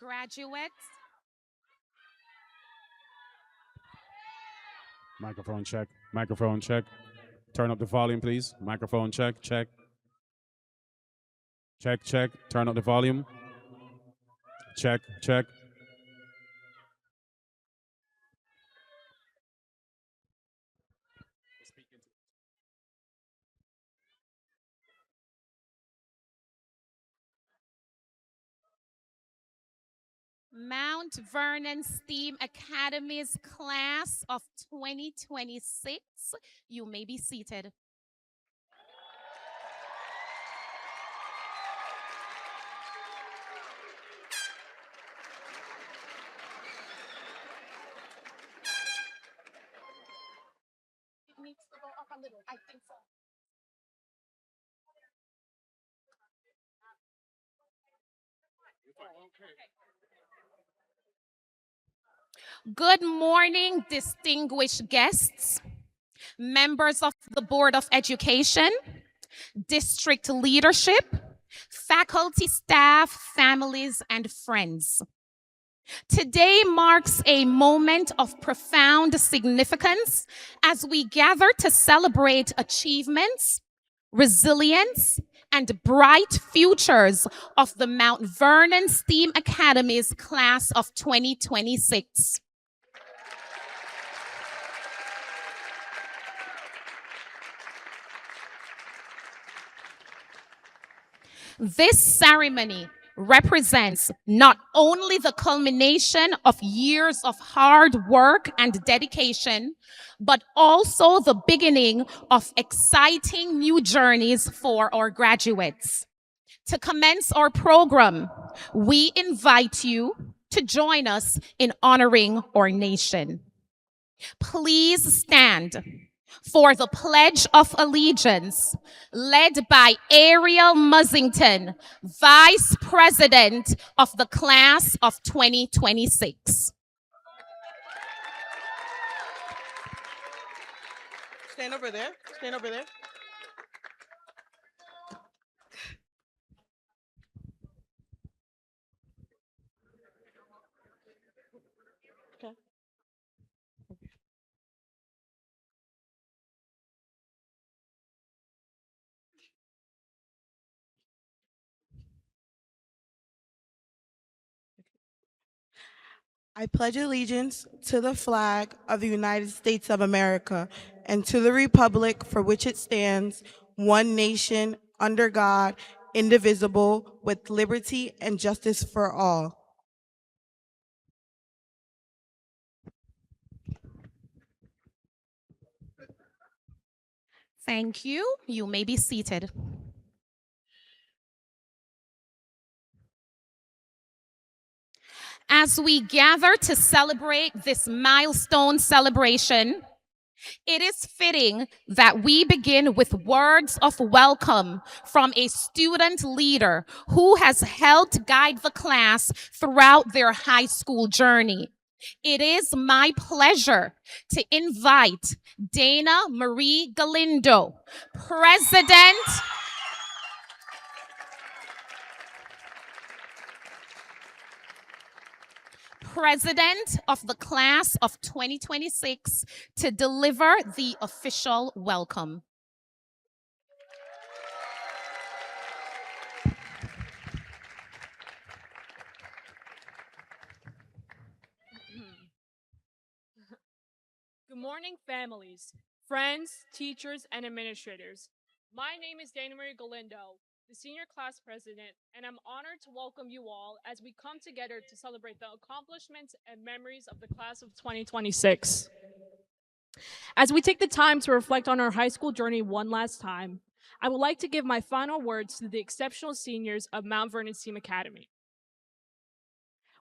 graduates. Microphone check. Microphone check. Turn up the volume, please. Microphone check. Check. Check. Check. Turn up the volume. Check. Check. Mount Vernon STEAM Academy's class of 2026. You may be seated. It needs to go up a little. I think so. Good morning, distinguished guests, members of the Board of Education, district leadership, faculty, staff, families, and friends. Today marks a moment of profound significance as we gather to celebrate achievements, resilience, and bright futures of the Mount Vernon STEAM Academy's class of 2026. This ceremony represents not only the culmination of years of hard work and dedication, but also the beginning of exciting new journeys for our graduates. To commence our program, we invite you to join us in honoring our nation. Please stand for the Pledge of Allegiance, led by Ariel Muzzington, Vice President of the Class of 2026. Stand over there. Stand over there. Okay. I pledge allegiance to the flag of the United States of America and to the republic for which it stands, one nation, under God, indivisible, with liberty and justice for all. Thank you. You may be seated. As we gather to celebrate this milestone celebration, it is fitting that we begin with words of welcome from a student leader who has helped guide the class throughout their high school journey. It is my pleasure to invite Dana Marie Galindo, President of the class of 2026, to deliver the official welcome. Good morning, families, friends, teachers, and administrators. My name is Dana Marie Galindo, the senior class president, and I'm honored to welcome you all as we come together to celebrate the accomplishments and memories of the class of 2026. As we take the time to reflect on our high school journey one last time, I would like to give my final words to the exceptional seniors of Mount Vernon STEAM Academy.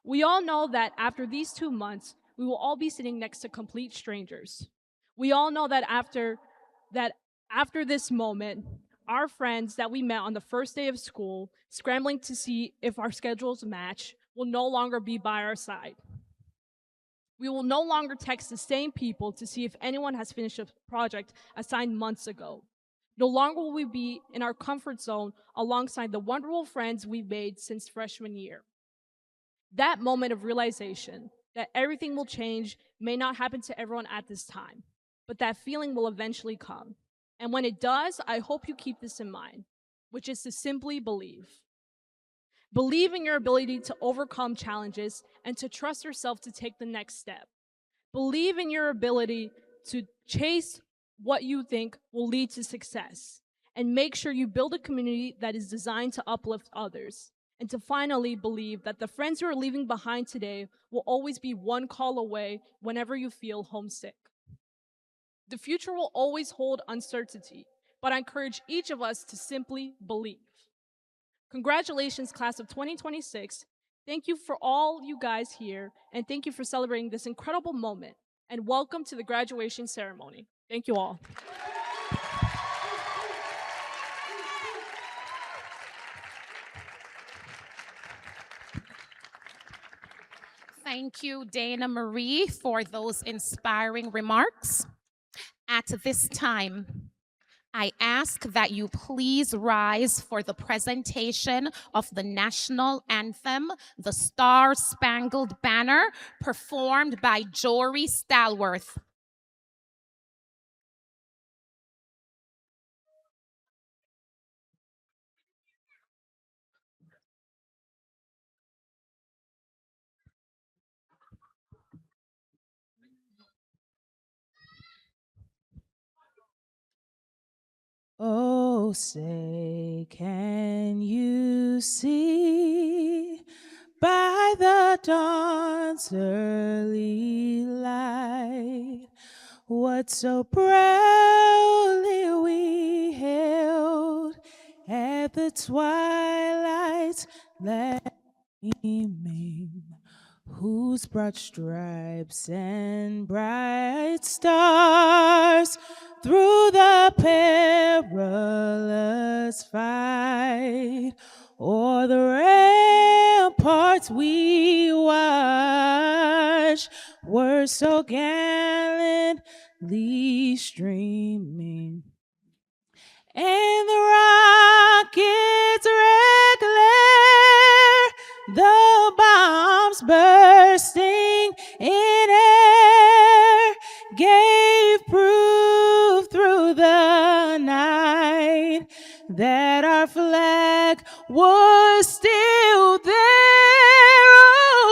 We all know that after these 2 months, we will all be sitting next to complete strangers. We all know that after this moment, our friends that we met on the first day of school, scrambling to see if our schedules match, will no longer be by our side. We will no longer text the same people to see if anyone has finished a project assigned months ago. No longer will we be in our comfort zone alongside the wonderful friends we've made since freshman year. That moment of realization that everything will change may not happen to everyone at this time, but that feeling will eventually come. And when it does, I hope you keep this in mind, which is to simply believe. Believe in your ability to overcome challenges and to trust yourself to take the next step. Believe in your ability to chase what you think will lead to success. And make sure you build a community that is designed to uplift others. And to finally believe that the friends you are leaving behind today will always be one call away whenever you feel homesick. The future will always hold uncertainty, but I encourage each of us to simply believe. Congratulations, class of 2026. Thank you for all you guys here, and thank you for celebrating this incredible moment. And welcome to the graduation ceremony. Thank you all. Thank you, Dana Marie, for those inspiring remarks. At this time, I ask that you please rise for the presentation of the national anthem, the Star Spangled Banner, performed by Jory Stalworth. Oh, say, can you see by the dawn's early light what so proudly we hailed at the twilight's gleaming, whose broad stripes and bright stars through the perilous fight o'er the ramparts we watched were so gallantly streaming, and the rocket's red glare, the bombs bursting in air, gave proof through the night that our flag was still there.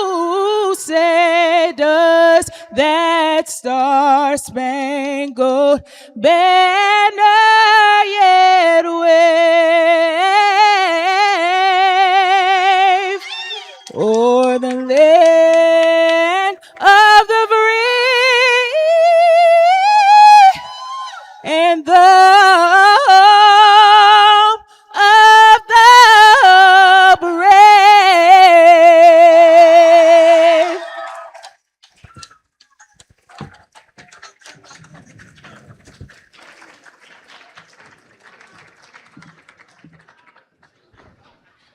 Oh, say does that star-spangled banner yet wave o'er the land of the free and the home of the brave.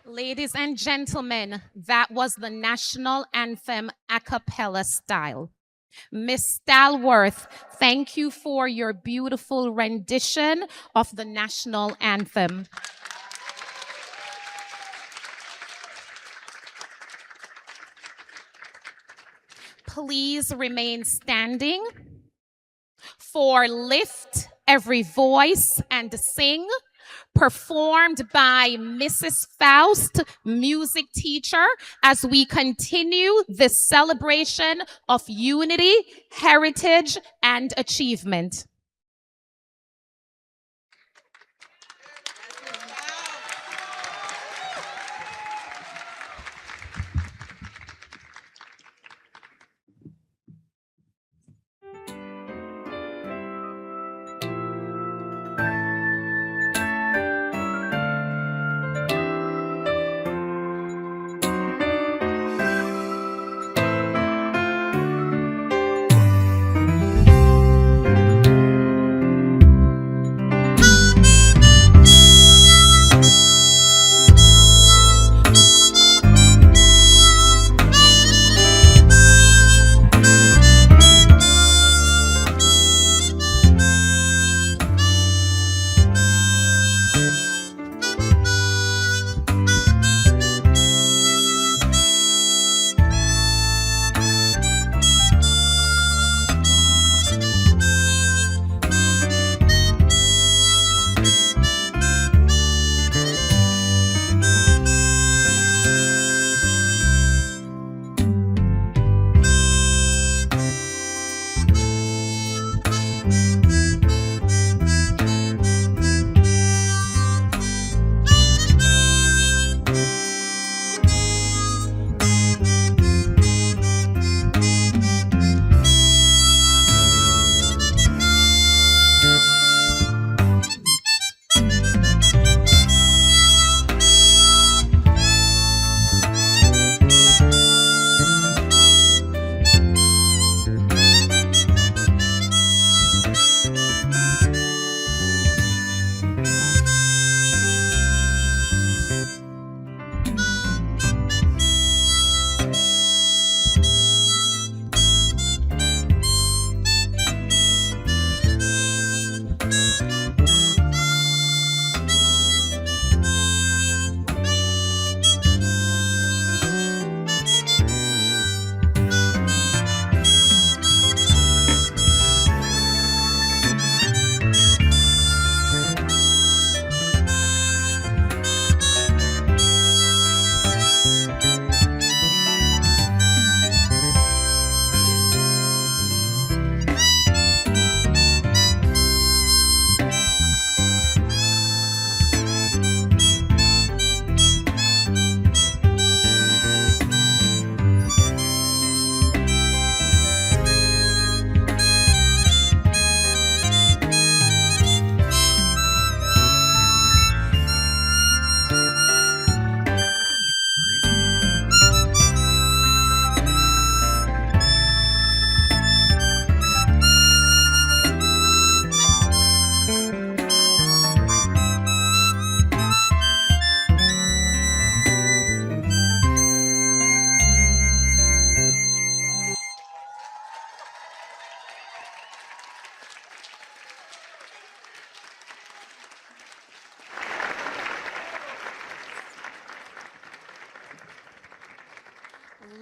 Ladies and gentlemen, that was the national anthem a cappella style. Miss Stalworth, thank you for your beautiful rendition of the national anthem. Please remain standing for Lift Every Voice and Sing, performed by Mrs. Faust, music teacher, as we continue this celebration of unity, heritage, and achievement.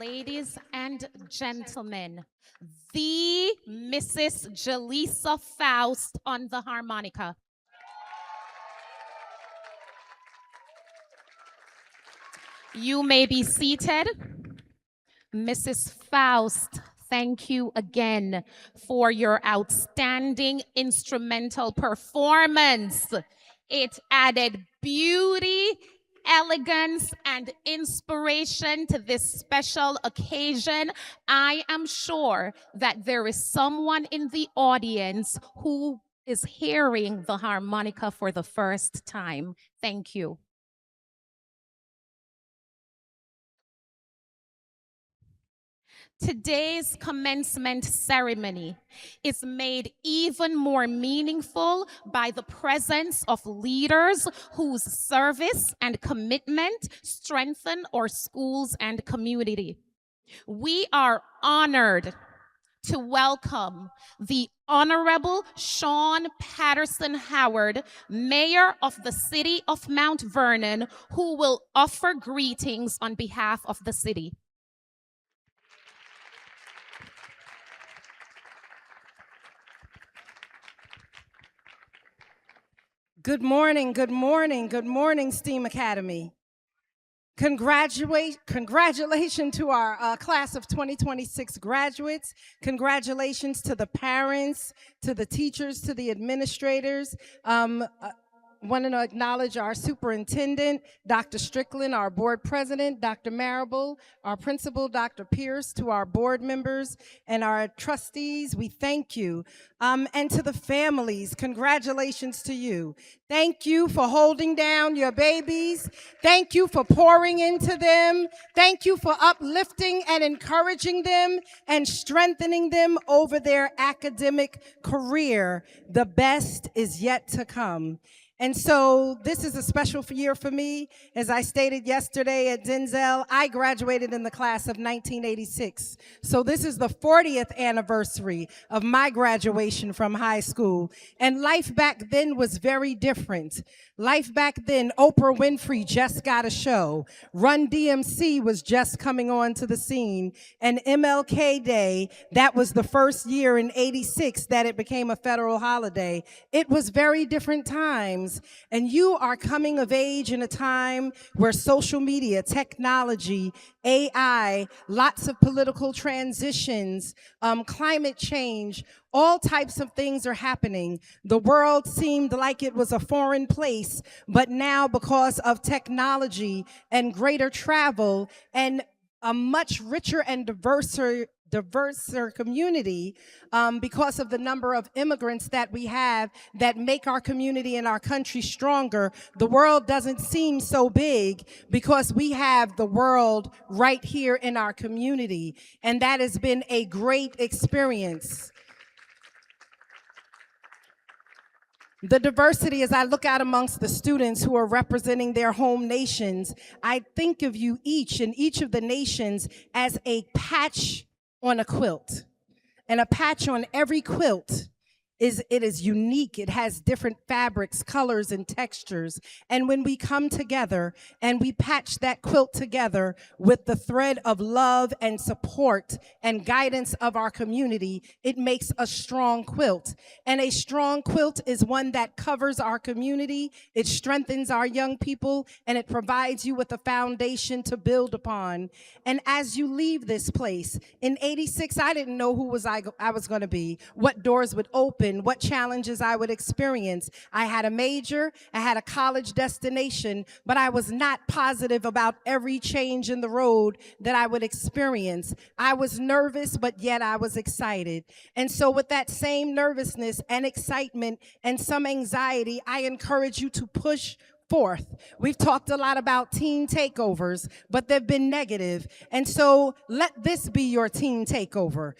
Ladies and gentlemen, the Mrs. Jaleesa Faust on the harmonica. You may be seated. Mrs. Faust, thank you again for your outstanding instrumental performance. It added beauty, elegance, and inspiration to this special occasion. I am sure that there is someone in the audience who is hearing the harmonica for the first time. Thank you. Today's commencement ceremony is made even more meaningful by the presence of leaders whose service and commitment strengthen our schools and community. We are honored to welcome the Honorable Sean Patterson Howard, Mayor of the City of Mount Vernon, who will offer greetings on behalf of the city. Good morning, good morning, good morning, STEAM Academy. Congratulations to our class of 2026 graduates. Congratulations to the parents, to the teachers, to the administrators. Want to acknowledge our superintendent, Dr. Strickland, our board president, Dr. Marable, our principal, Dr. Pierce, to our board members and our trustees, we thank you. And to the families, congratulations to you. Thank you for holding down your babies. Thank you for pouring into them. Thank you for uplifting and encouraging them and strengthening them over their academic career. The best is yet to come. And so this is a special year for me. As I stated yesterday at Denzel, I graduated in the class of 1986. So this is the 40th anniversary of my graduation from high school. And life back then was very different. Life back then, Oprah Winfrey just got a show. Run DMC was just coming on to the scene. And MLK Day, that was the first year in 86 that it became a federal holiday. It was very different times. And you are coming of age in a time where social media, technology, AI, lots of political transitions, climate change, all types of things are happening. The world seemed like it was a foreign place, but now because of technology and greater travel and a much richer and diverser community, because of the number of immigrants that we have that make our community and our country stronger, the world doesn't seem so big because we have the world right here in our community. And that has been a great experience. The diversity, as I look out amongst the students who are representing their home nations, I think of you each and each of the nations as a patch on a quilt. And a patch on every quilt is unique. It has different fabrics, colors, and textures. And when we come together and we patch that quilt together with the thread of love and support and guidance of our community, it makes a strong quilt. And a strong quilt is one that covers our community, it strengthens our young people, and it provides you with a foundation to build upon. And as you leave this place, in 86, I didn't know who I was gonna be, what doors would open, what challenges I would experience. I had a major, I had a college destination, but I was not positive about every change in the road that I would experience. I was nervous, but yet I was excited. And so with that same nervousness and excitement and some anxiety, I encourage you to push forth. We've talked a lot about teen takeovers, but they've been negative. And so let this be your teen takeover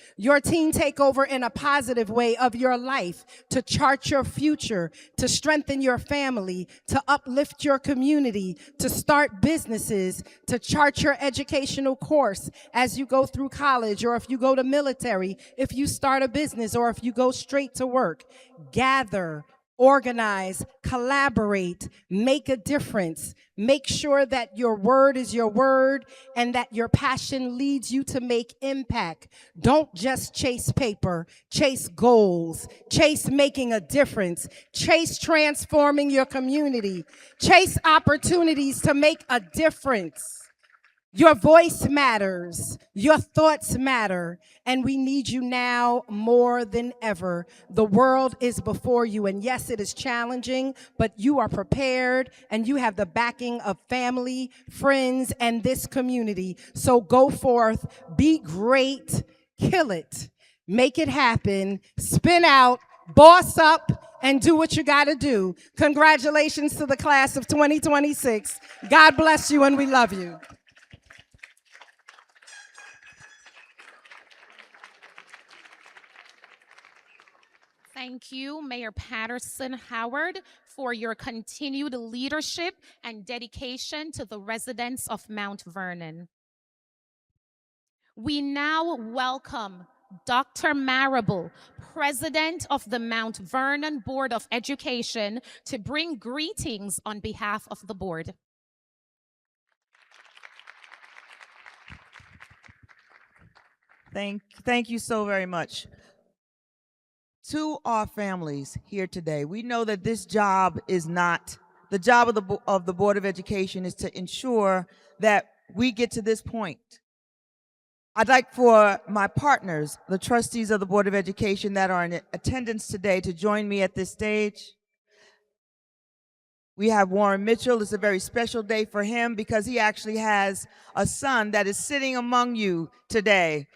in a positive way of your life, to chart your future, to strengthen your family, to uplift your community, to start businesses, to chart your educational course as you go through college, or if you go to military, if you start a business, or if you go straight to work. Gather, organize, collaborate, make a difference. Make sure that your word is your word and that your passion leads you to make impact. Don't just chase paper, chase goals, chase making a difference, chase transforming your community, chase opportunities to make a difference. Your voice matters. Your thoughts matter. And we need you now more than ever. The world is before you. And yes, it is challenging, but you are prepared and you have the backing of family, friends, and this community. So go forth, be great, kill it, make it happen, spin out, boss up, and do what you got to do. Congratulations to the class of 2026. God bless you and we love you. Thank you, Mayor Patterson Howard, for your continued leadership and dedication to the residents of Mount Vernon. We now welcome Dr. Marable, President of the Mount Vernon Board of Education, to bring greetings on behalf of the board. Thank you so very much. To our families here today, we know that this job is not, the job of the Board of Education is to ensure that we get to this point. I'd like for my partners, the trustees of the Board of Education that are in attendance today, to join me at this stage. We have Warren Mitchell. It's a very special day for him because he actually has a son that is sitting among you today.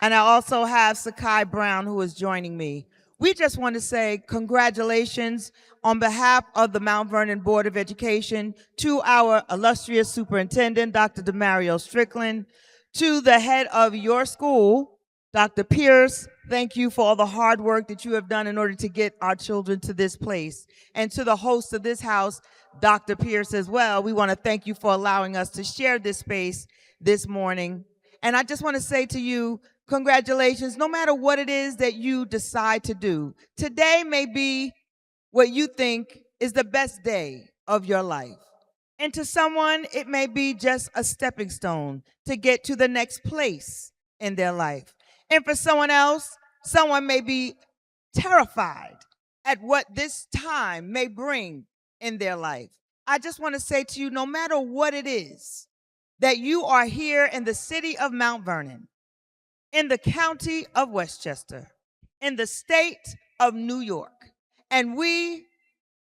And I also have Sakai Brown, who is joining me. We just want to say congratulations on behalf of the Mount Vernon Board of Education to our illustrious superintendent, Dr. Demario Strickland, to the head of your school, Dr. Pierce. Thank you for all the hard work that you have done in order to get our children to this place. And to the host of this house, Dr. Pierce as well, we want to thank you for allowing us to share this space this morning. And I just want to say to you, congratulations, no matter what it is that you decide to do. Today may be what you think is the best day of your life. And to someone, it may be just a stepping stone to get to the next place in their life. And for someone else, someone may be terrified at what this time may bring in their life. I just want to say to you, no matter what it is, that you are here in the city of Mount Vernon, in the county of Westchester, in the state of New York. And we,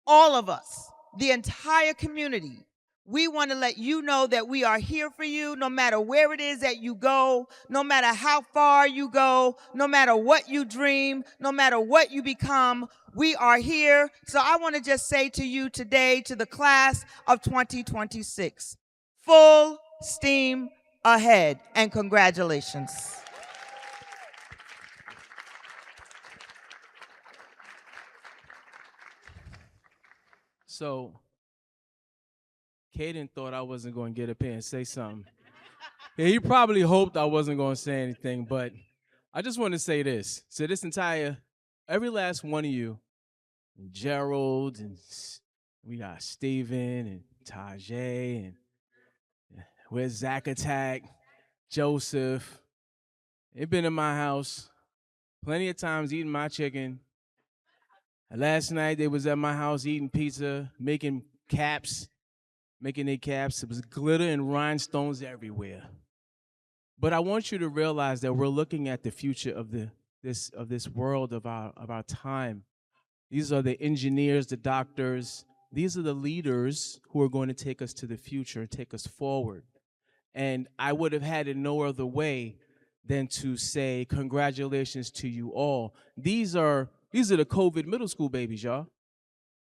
all of us, the entire community, we want to let you know that we are here for you no matter where it is that you go, no matter how far you go, no matter what you dream, no matter what you become, we are here. So I want to just say to you today, to the class of 2026, full steam ahead and congratulations. So, Caden thought I wasn't going to get up here and say something. Yeah, he probably hoped I wasn't going to say anything, but I just want to say this. So this entire, every last one of you, Gerald, and we got Steven, and Tajay, and where's Zach Attack, Joseph. They've been in my house plenty of times eating my chicken. And last night they was at my house eating pizza, making caps, making their caps. It was glitter and rhinestones everywhere. But I want you to realize that we're looking at the future of this world of our time. These are the engineers, the doctors. These are the leaders who are going to take us to the future and take us forward. And I would have had it no other way than to say congratulations to you all. These are the COVID middle school babies, y'all.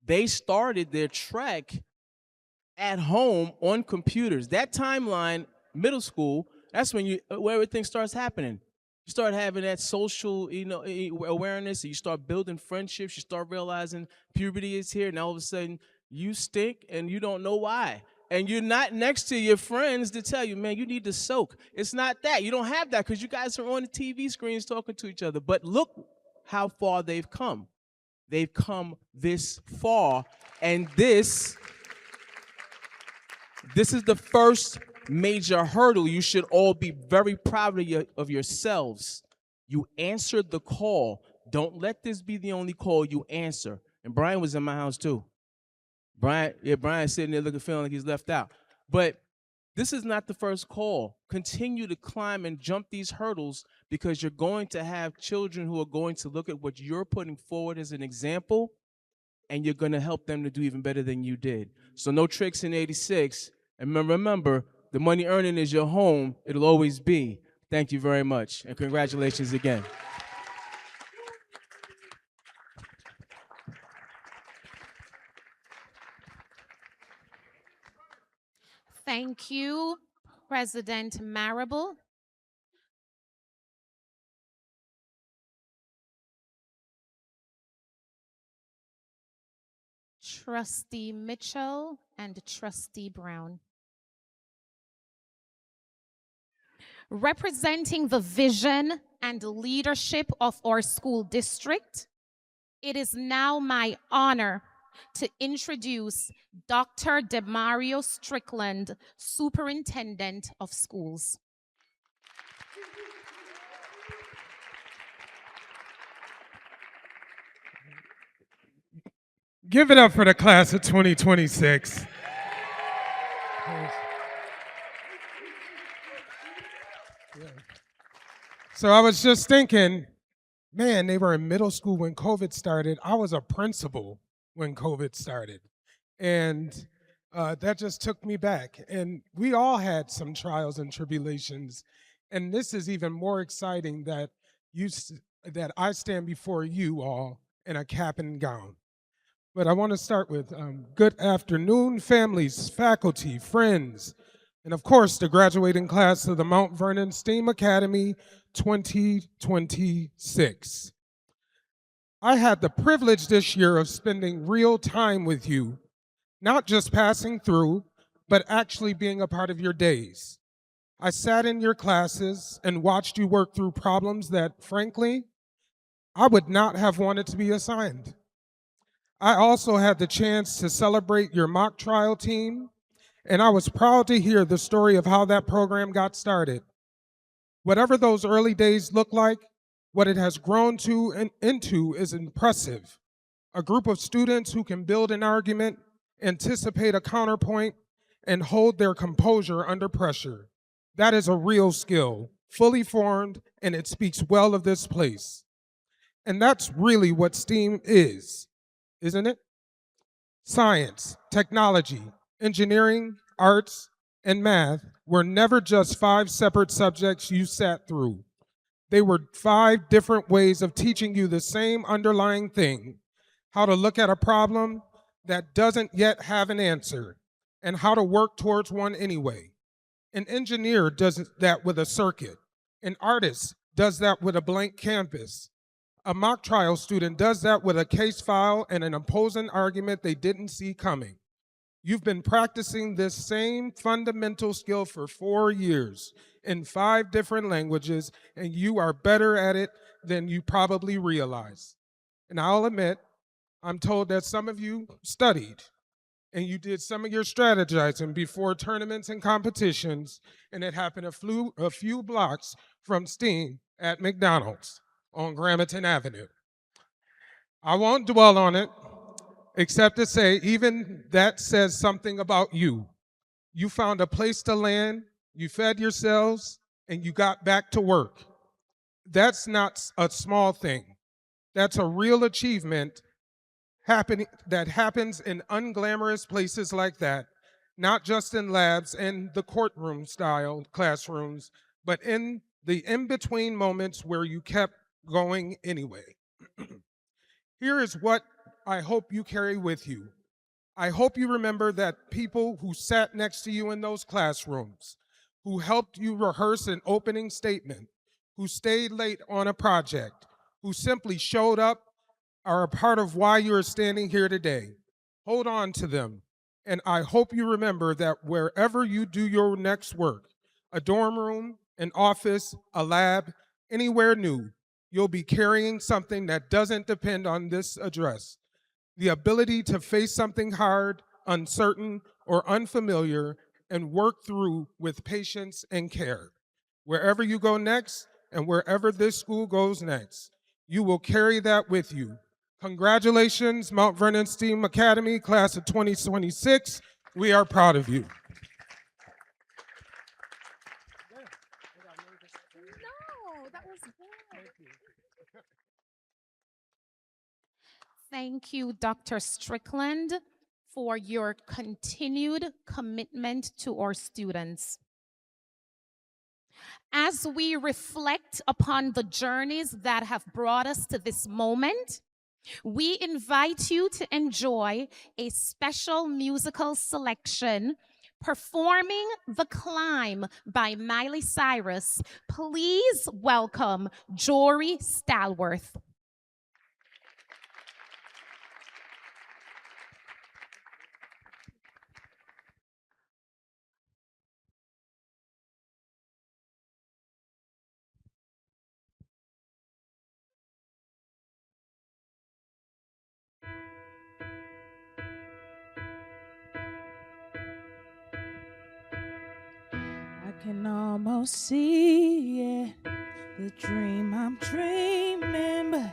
They started their track at home on computers. That timeline, middle school, that's when where everything starts happening. You start having that social, awareness. You start building friendships. You start realizing puberty is here, and all of a sudden you stink and you don't know why. and you're not next to your friends to tell you, man, you need to soak. It's not that. You don't have that because you guys are on the TV screens talking to each other. But look how far they've come. They've come this far, and this is the first major hurdle. You should all be very proud of yourselves. You answered the call. Don't let this be the only call you answer. And Brian was in my house too. Brian's sitting there feeling like he's left out. But this is not the first call. Continue to climb and jump these hurdles, because you're going to have children who are going to look at what you're putting forward as an example, and you're going to help them to do even better than you did. So no tricks in 86. And remember, the money earning is your home. It'll always be. Thank you very much, and congratulations again. Thank you, President Marable. Trustee Mitchell and Trustee Brown. Representing the vision and leadership of our school district, it is now my honor to introduce Dr. Demario Strickland, Superintendent of Schools. Give it up for the class of 2026. So I was just thinking, man, they were in middle school when COVID started. I was a principal when COVID started. And that just took me back. And we all had some trials and tribulations. And this is even more exciting that that I stand before you all in a cap and gown. But I want to start with good afternoon, families, faculty, friends, and of course, the graduating class of the Mount Vernon STEAM Academy 2026. I had the privilege this year of spending real time with you, not just passing through, but actually being a part of your days. I sat in your classes and watched you work through problems that, frankly, I would not have wanted to be assigned. I also had the chance to celebrate your mock trial team, and I was proud to hear the story of how that program got started. Whatever those early days look like, what it has grown to and into is impressive. A group of students who can build an argument, anticipate a counterpoint, and hold their composure under pressure. That is a real skill, fully formed, and it speaks well of this place. And that's really what STEAM is. Isn't it? Science, technology, engineering, arts, and math were never just 5 separate subjects you sat through. They were 5 different ways of teaching you the same underlying thing: how to look at a problem that doesn't yet have an answer, and how to work towards one anyway. An engineer does that with a circuit. An artist does that with a blank canvas. A mock trial student does that with a case file and an opposing argument they didn't see coming. You've been practicing this same fundamental skill for 4 years in 5 different languages, and you are better at it than you probably realize. And I'll admit, I'm told that some of you studied and you did some of your strategizing before tournaments and competitions, and it happened a few blocks from STEAM at McDonald's on Gramerton Avenue. I won't dwell on it, except to say even that says something about you. You found a place to land, you fed yourselves, and you got back to work. That's not a small thing. That's a real achievement that happens in unglamorous places like that, not just in labs and the courtroom style classrooms, but in the in-between moments where you kept going anyway. Here is what I hope you carry with you. I hope you remember that people who sat next to you in those classrooms, who helped you rehearse an opening statement, who stayed late on a project, who simply showed up, are a part of why you're standing here today. Hold on to them. And I hope you remember that wherever you do your next work, a dorm room, an office, a lab, anywhere new, you'll be carrying something that doesn't depend on this address. The ability to face something hard, uncertain, or unfamiliar and work through with patience and care. Wherever you go next and wherever this school goes next, you will carry that with you. Congratulations, Mount Vernon STEAM Academy, class of 2026. We are proud of you. No, that was good. Thank you, Dr. Strickland, for your continued commitment to our students. As we reflect upon the journeys that have brought us to this moment, we invite you to enjoy a special musical selection performing The Climb by Miley Cyrus. Please welcome Jory Stalworth. I can almost see it, the dream I'm dreaming, but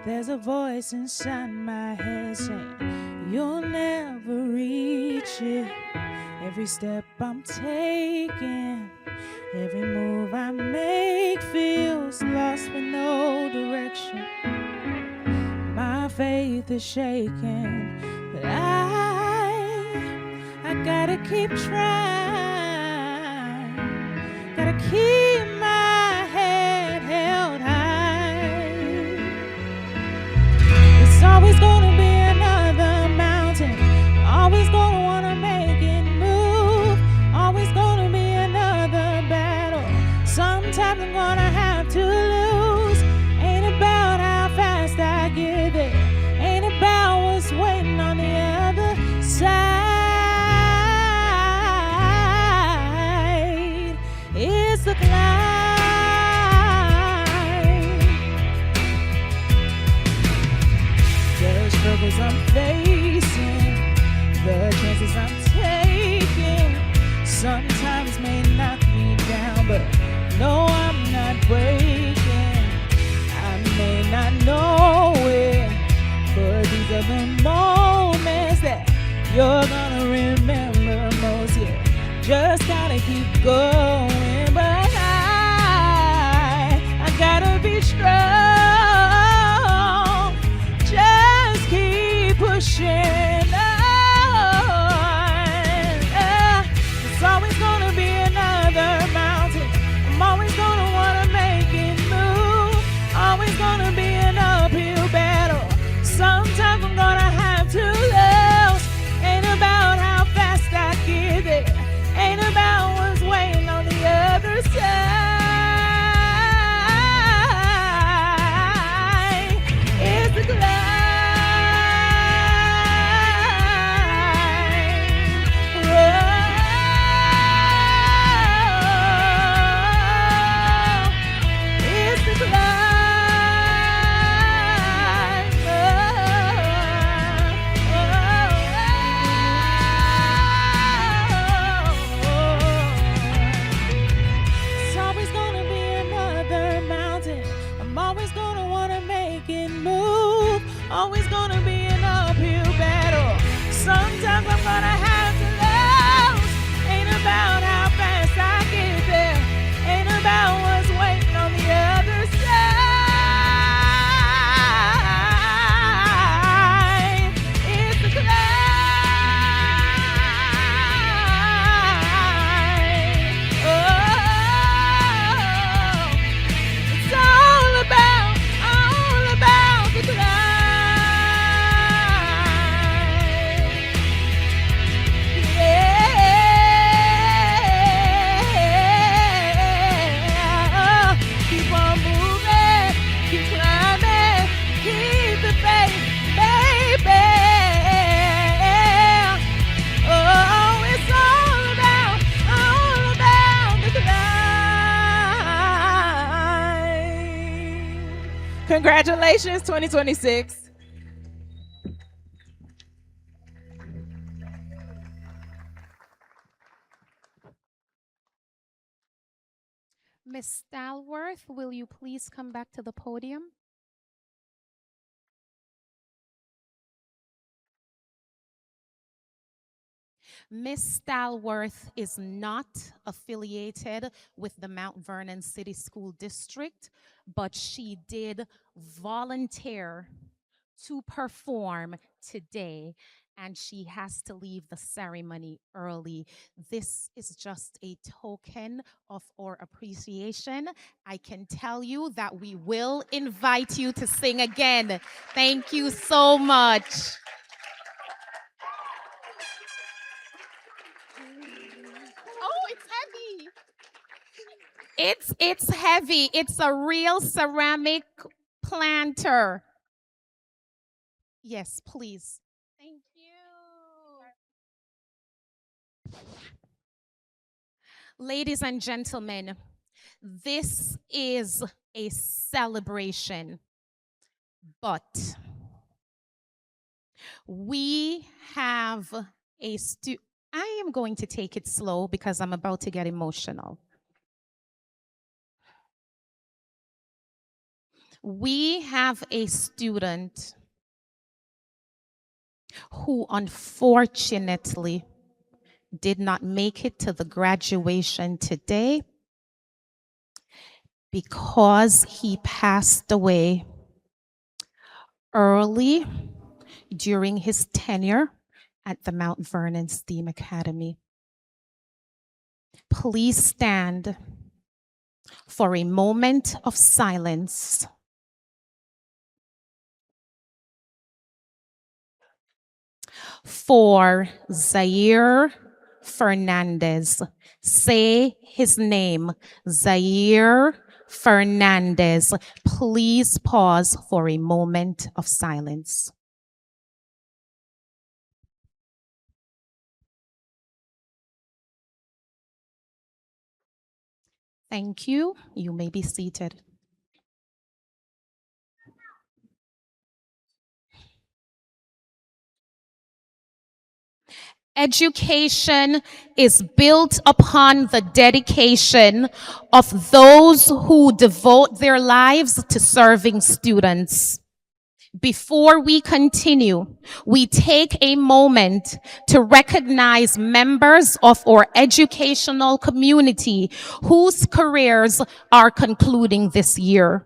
there's a voice inside my head saying you'll never reach it. Every step I'm taking, every move I make feels lost with no direction. My faith is shaking, but I gotta keep trying. Gotta keep my head held high. It's always gonna be another mountain. Always gonna wanna make it move. Always gonna be another battle. Sometimes I'm gonna have to lose. Ain't about how fast I get there. Ain't about what's waiting on the other side. It's the climb. The struggles I'm facing, the chances I'm taking, sometimes may knock me down, but no, I'm not breaking. I may not know it, but these are the moments that you're gonna remember most. Yeah, just gotta keep going, but I gotta be strong. Just keep pushing on. It's always gonna be another mountain. I'm always gonna wanna make it move. Always gonna be an uphill battle. Sometimes I'm gonna have to lose. Ain't about how fast I get there. Ain't about what's waiting on the other side. It's the climb. It's the It's always gonna be another mountain. I'm always gonna wanna make it move. Always gonna be an uphill battle. Sometimes I'm gonna have to lose. Ain't about how fast I get there. Ain't about what's waiting on the other side. It's the climb. Oh, it's all about the climb. Yeah. Keep on moving, keep climbing, keep the faith, baby. Oh, Congratulations, 2026. Miss Stalworth, will you please come back to the podium? Miss Stalworth is not affiliated with the Mount Vernon City School District, but she did volunteer to perform today, and she has to leave the ceremony early. This is just a token of our appreciation. I can tell you that we will invite you to sing again. Thank you so much. Oh, it's heavy. It's heavy. It's a real ceramic planter. Yes, please. Thank you. Ladies and gentlemen, this is a celebration, but we have I am going to take it slow because I'm about to get emotional. We have a student who unfortunately did not make it to the graduation today because he passed away early during his tenure at the Mount Vernon STEAM Academy. Please stand for a moment of silence. For Zaire Fernandez. Say his name, Zaire Fernandez. Please pause for a moment of silence. Thank you. You may be seated. Education is built upon the dedication of those who devote their lives to serving students. Before we continue, we take a moment to recognize members of our educational community whose careers are concluding this year.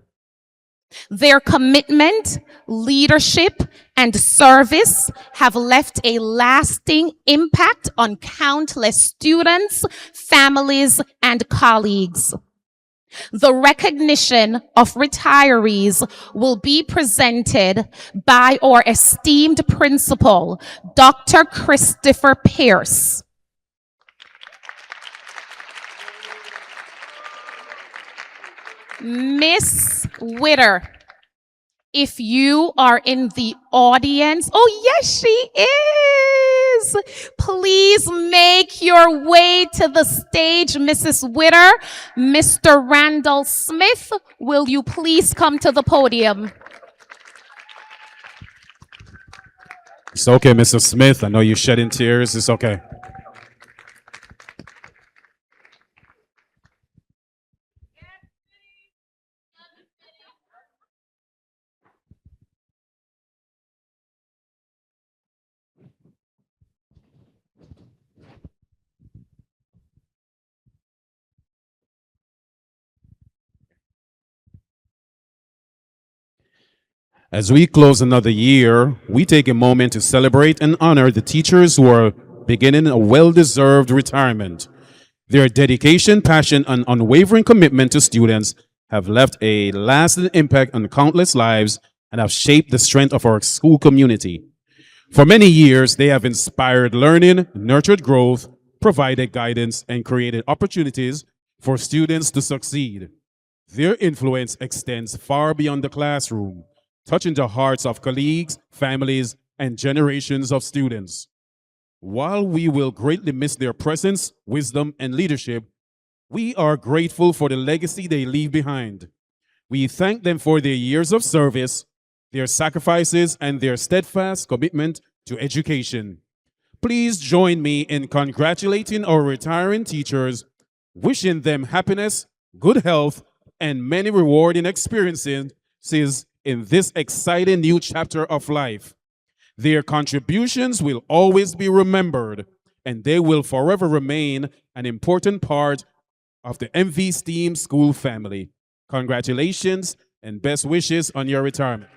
Their commitment, leadership, and service have left a lasting impact on countless students, families, and colleagues. The recognition of retirees will be presented by our esteemed principal, Dr. Christopher Pierce. Miss Witter, if you are in the audience, oh yes, she is. Please make your way to the stage, Mrs. Witter. Mr. Randall Smith, will you please come to the podium? It's okay, Mr. Smith. I know you're shedding tears. It's okay. As we close another year, we take a moment to celebrate and honor the teachers who are beginning a well-deserved retirement. Their dedication, passion, and unwavering commitment to students have left a lasting impact on countless lives and have shaped the strength of our school community. For many years, they have inspired learning, nurtured growth, provided guidance, and created opportunities for students to succeed. Their influence extends far beyond the classroom, touching the hearts of colleagues, families, and generations of students. While we will greatly miss their presence, wisdom, and leadership, we are grateful for the legacy they leave behind. We thank them for their years of service, their sacrifices, and their steadfast commitment to education. Please join me in congratulating our retiring teachers, wishing them happiness, good health, and many rewarding experiences in this exciting new chapter of life. Their contributions will always be remembered, and they will forever remain an important part of the MV STEAM school family. Congratulations and best wishes on your retirement.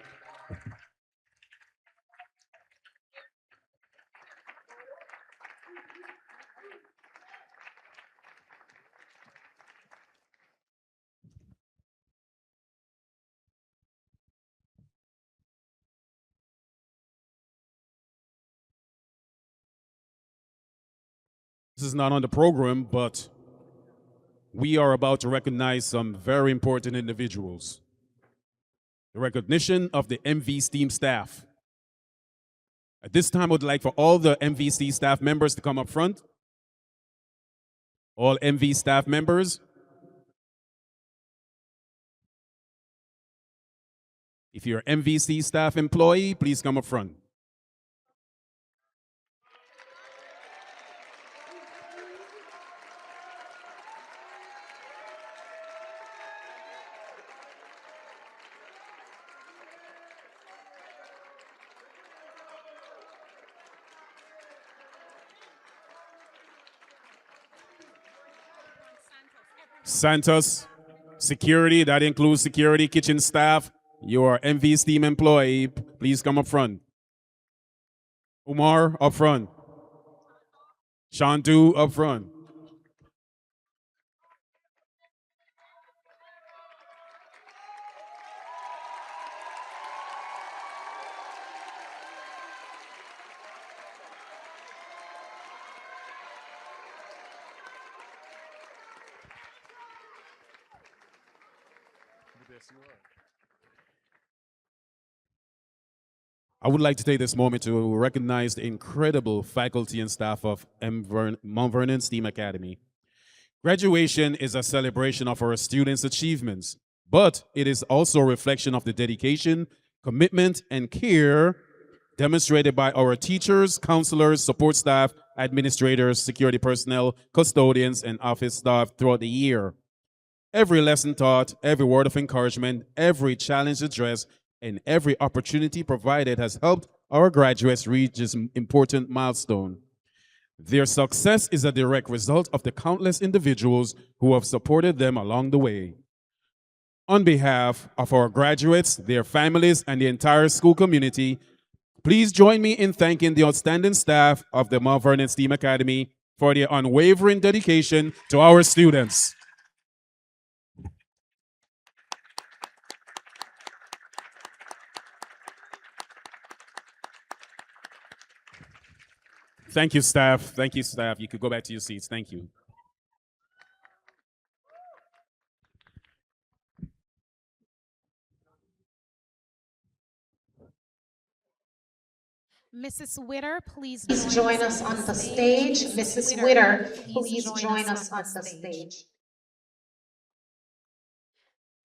This is not on the program, but we are about to recognize some very important individuals. The recognition of the MV staff. At this time, I would like for all the MVC staff members to come up front. All MV staff members. If you're an MVC staff employee, please come up front. Santos, security, that includes security, kitchen staff. You are MV STEAM employee, please come up front. Umar, up front. Shantu, up front. I would like to take this moment to recognize the incredible faculty and staff of Mount Vernon STEAM Academy. Graduation is a celebration of our students' achievements, but it is also a reflection of the dedication, commitment, and care demonstrated by our teachers, counselors, support staff, administrators, security personnel, custodians, and office staff throughout the year. Every lesson taught, every word of encouragement, every challenge addressed, and every opportunity provided has helped our graduates reach this important milestone. Their success is a direct result of the countless individuals who have supported them along the way. On behalf of our graduates, their families, and the entire school community, please join me in thanking the outstanding staff of the Mount Vernon STEAM Academy for their unwavering dedication to our students. Thank you, staff. Thank you, staff. You could go back to your seats. Thank you. Mrs. Witter, please Join us on the stage. Mrs. Witter, please join us on the stage.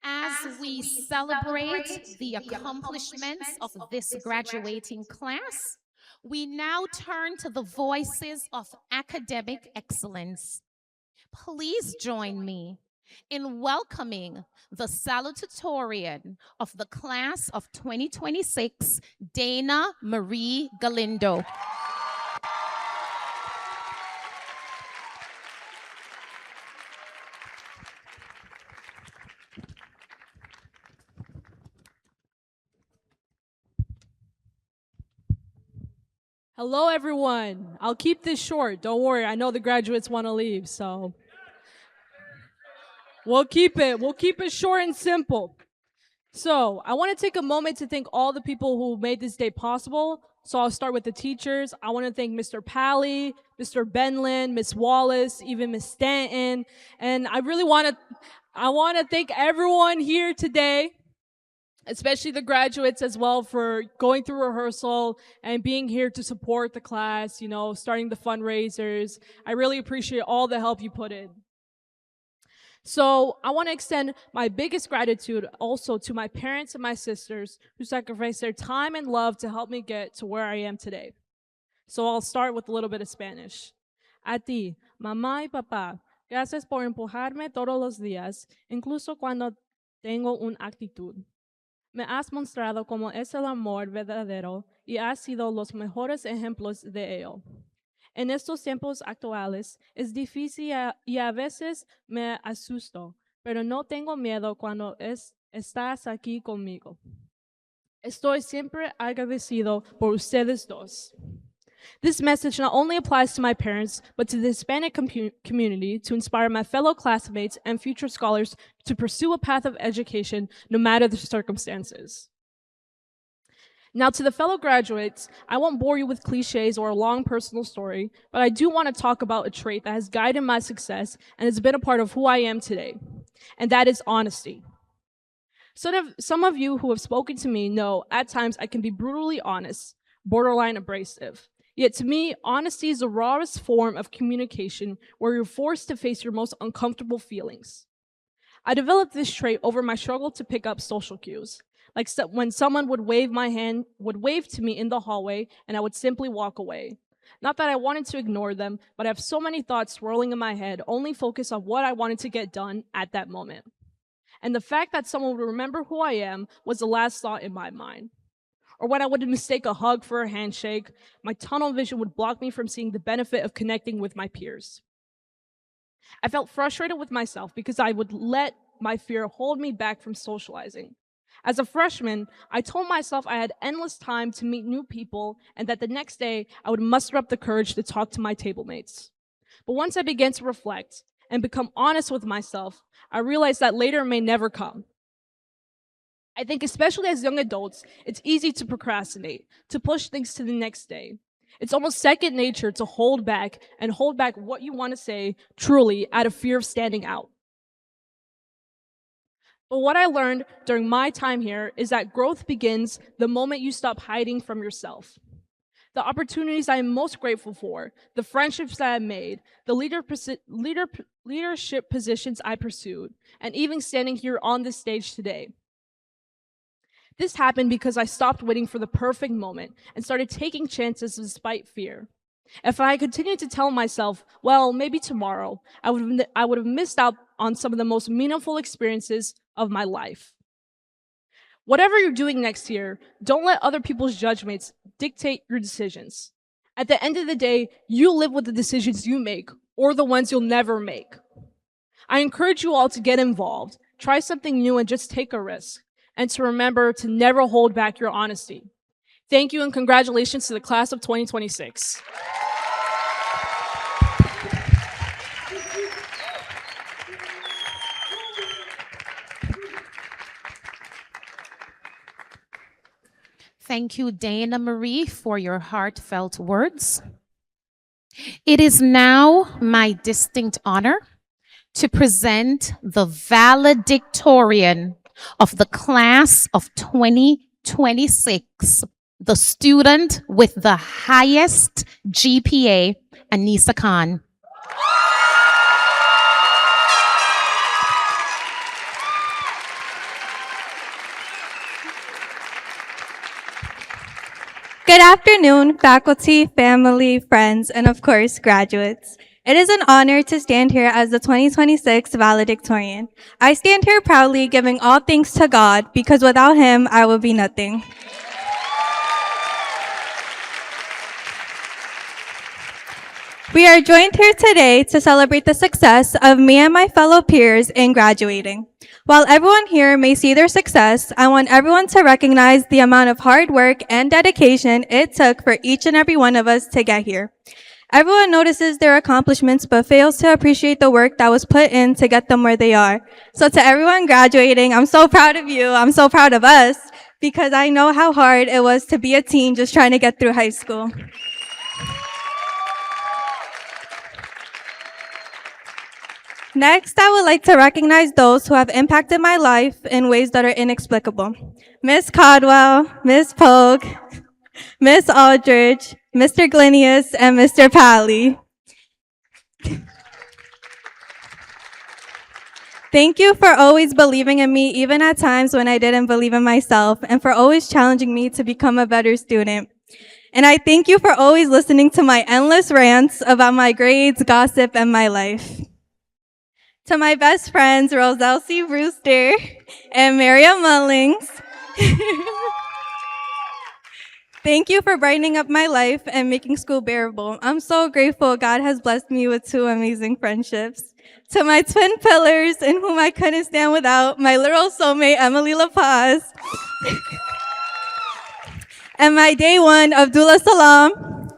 As we celebrate the accomplishments of this graduating class, we now turn to the voices of academic excellence. Please join me in welcoming the salutatorian of the class of 2026, Dana Marie Galindo. Hello, everyone. I'll keep this short. Don't worry. I know the graduates want to leave, so we'll keep it short and simple. So I want to take a moment to thank all the people who made this day possible. So I'll start with the teachers. I want to thank Mr. Pally, Mr. Benlin, Miss Wallace, even Miss Stanton. And I want to thank everyone here today, especially the graduates as well, for going through rehearsal and being here to support the class, starting the fundraisers. I really appreciate all the help you put in. So I want to extend my biggest gratitude also to my parents and my sisters who sacrificed their time and love to help me get to where I am today. So I'll start with a little bit of Spanish. A ti, mamá y papá, gracias por empujarme todos los días, incluso cuando tengo una actitud. Me has mostrado cómo es el amor verdadero y has sido los mejores ejemplos de ello. En estos tiempos actuales es difícil y a veces me asusto, pero no tengo miedo cuando estás aquí conmigo. Estoy siempre agradecido por ustedes dos. This message not only applies to my parents, but to the Hispanic community to inspire my fellow classmates and future scholars to pursue a path of education no matter the circumstances. Now, to the fellow graduates, I won't bore you with cliches or a long personal story, but I do want to talk about a trait that has guided my success and has been a part of who I am today, and that is honesty. Some of you who have spoken to me know at times I can be brutally honest, borderline abrasive. Yet to me, honesty is the rawest form of communication where you're forced to face your most uncomfortable feelings. I developed this trait over my struggle to pick up social cues. Like when someone would wave to me in the hallway, and I would simply walk away. Not that I wanted to ignore them, but I have so many thoughts swirling in my head, only focus on what I wanted to get done at that moment. And the fact that someone would remember who I am was the last thought in my mind. Or when I would mistake a hug for a handshake, my tunnel vision would block me from seeing the benefit of connecting with my peers. I felt frustrated with myself because I would let my fear hold me back from socializing. As a freshman, I told myself I had endless time to meet new people and that the next day I would muster up the courage to talk to my table mates. But once I began to reflect and become honest with myself, I realized that later may never come. I think especially as young adults, it's easy to procrastinate, to push things to the next day. It's almost second nature to hold back what you want to say truly out of fear of standing out. But what I learned during my time here is that growth begins the moment you stop hiding from yourself. The opportunities I am most grateful for, the friendships that I made, the leadership positions I pursued, and even standing here on this stage today. This happened because I stopped waiting for the perfect moment and started taking chances despite fear. If I had continued to tell myself, well, maybe tomorrow, I would have missed out on some of the most meaningful experiences of my life. Whatever you're doing next year, don't let other people's judgments dictate your decisions. At the end of the day, you live with the decisions you make or the ones you'll never make. I encourage you all to get involved, try something new, and just take a risk. And to remember to never hold back your honesty. Thank you and congratulations to the class of 2026. Thank you, Dana Marie, for your heartfelt words. It is now my distinct honor to present the valedictorian of the class of 2026, the student with the highest GPA, Anissa Khan. Good afternoon, faculty, family, friends, and of course, graduates. It is an honor to stand here as the 2026 valedictorian. I stand here proudly giving all thanks to God because without Him, I would be nothing. We are joined here today to celebrate the success of me and my fellow peers in graduating. While everyone here may see their success, I want everyone to recognize the amount of hard work and dedication it took for each and every one of us to get here. Everyone notices their accomplishments but fails to appreciate the work that was put in to get them where they are. So to everyone graduating, I'm so proud of you. I'm so proud of us because I know how hard it was to be a teen just trying to get through high school. Next, I would like to recognize those who have impacted my life in ways that are inexplicable. Miss Caldwell, Miss Polk, Miss Aldridge, Mr. Glinius, and Mr. Pally. Thank you for always believing in me, even at times when I didn't believe in myself, and for always challenging me to become a better student. And I thank you for always listening to my endless rants about my grades, gossip, and my life. To my best friends, Roselle C. Brewster and Miriam Mullings, thank you for brightening up my life and making school bearable. I'm so grateful God has blessed me with two amazing friendships. To my twin pillars, in whom I couldn't stand without, my literal soulmate, Emily La Paz, and my day one, Abdullah Salam.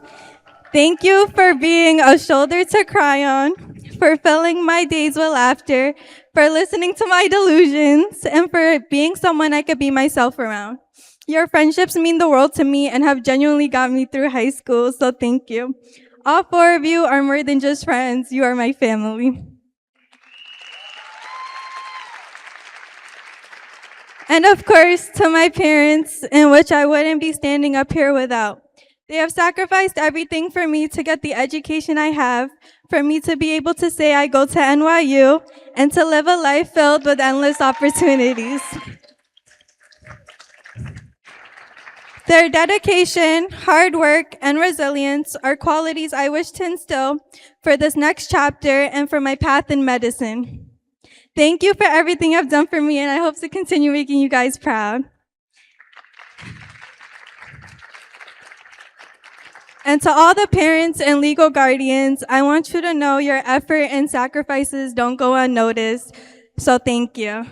Thank you for being a shoulder to cry on, for filling my days with laughter, for listening to my delusions, and for being someone I could be myself around. Your friendships mean the world to me and have genuinely got me through high school, so thank you. All four of you are more than just friends. You are my family. And of course, to my parents, in which I wouldn't be standing up here without. They have sacrificed everything for me to get the education I have, for me to be able to say I go to NYU, and to live a life filled with endless opportunities. Their dedication, hard work, and resilience are qualities I wish to instill for this next chapter and for my path in medicine. Thank you for everything you've done for me, and I hope to continue making you guys proud. And to all the parents and legal guardians, I want you to know your effort and sacrifices don't go unnoticed, so thank you.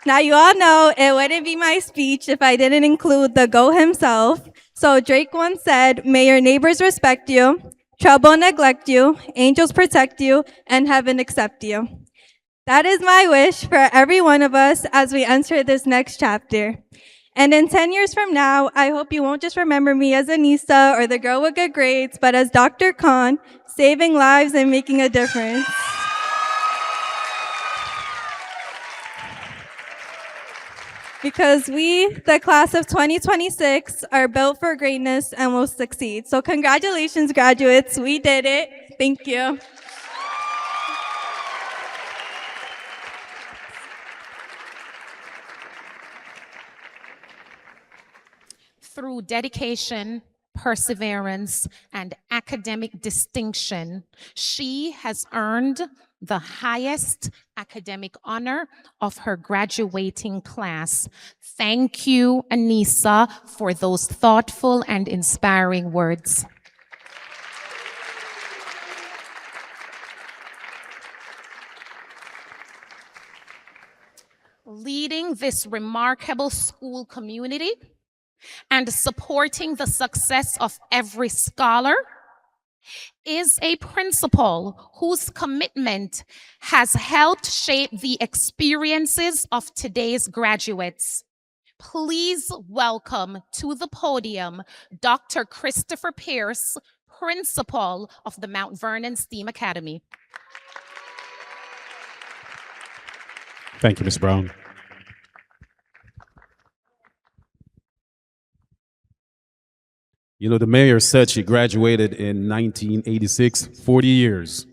Now, you all know it wouldn't be my speech if I didn't include the GO himself. So Drake once said, "May your neighbors respect you, trouble neglect you, angels protect you, and heaven accept you." That is my wish for every one of us as we enter this next chapter. And in 10 years from now, I hope you won't just remember me as Anissa or the girl with good grades, but as Dr. Khan, saving lives and making a difference. Because we, the class of 2026, are built for greatness and will succeed. So congratulations, graduates. We did it. Thank you. Through dedication, perseverance, and academic distinction, she has earned the highest academic honor of her graduating class. Thank you, Anissa, for those thoughtful and inspiring words. Leading this remarkable school community and supporting the success of every scholar is a principal whose commitment has helped shape the experiences of today's graduates. Please welcome to the podium Dr. Christopher Pierce, principal of the Mount Vernon STEAM Academy. Thank you, Ms. Brown. You know, the mayor said she graduated in 1986, 40 years.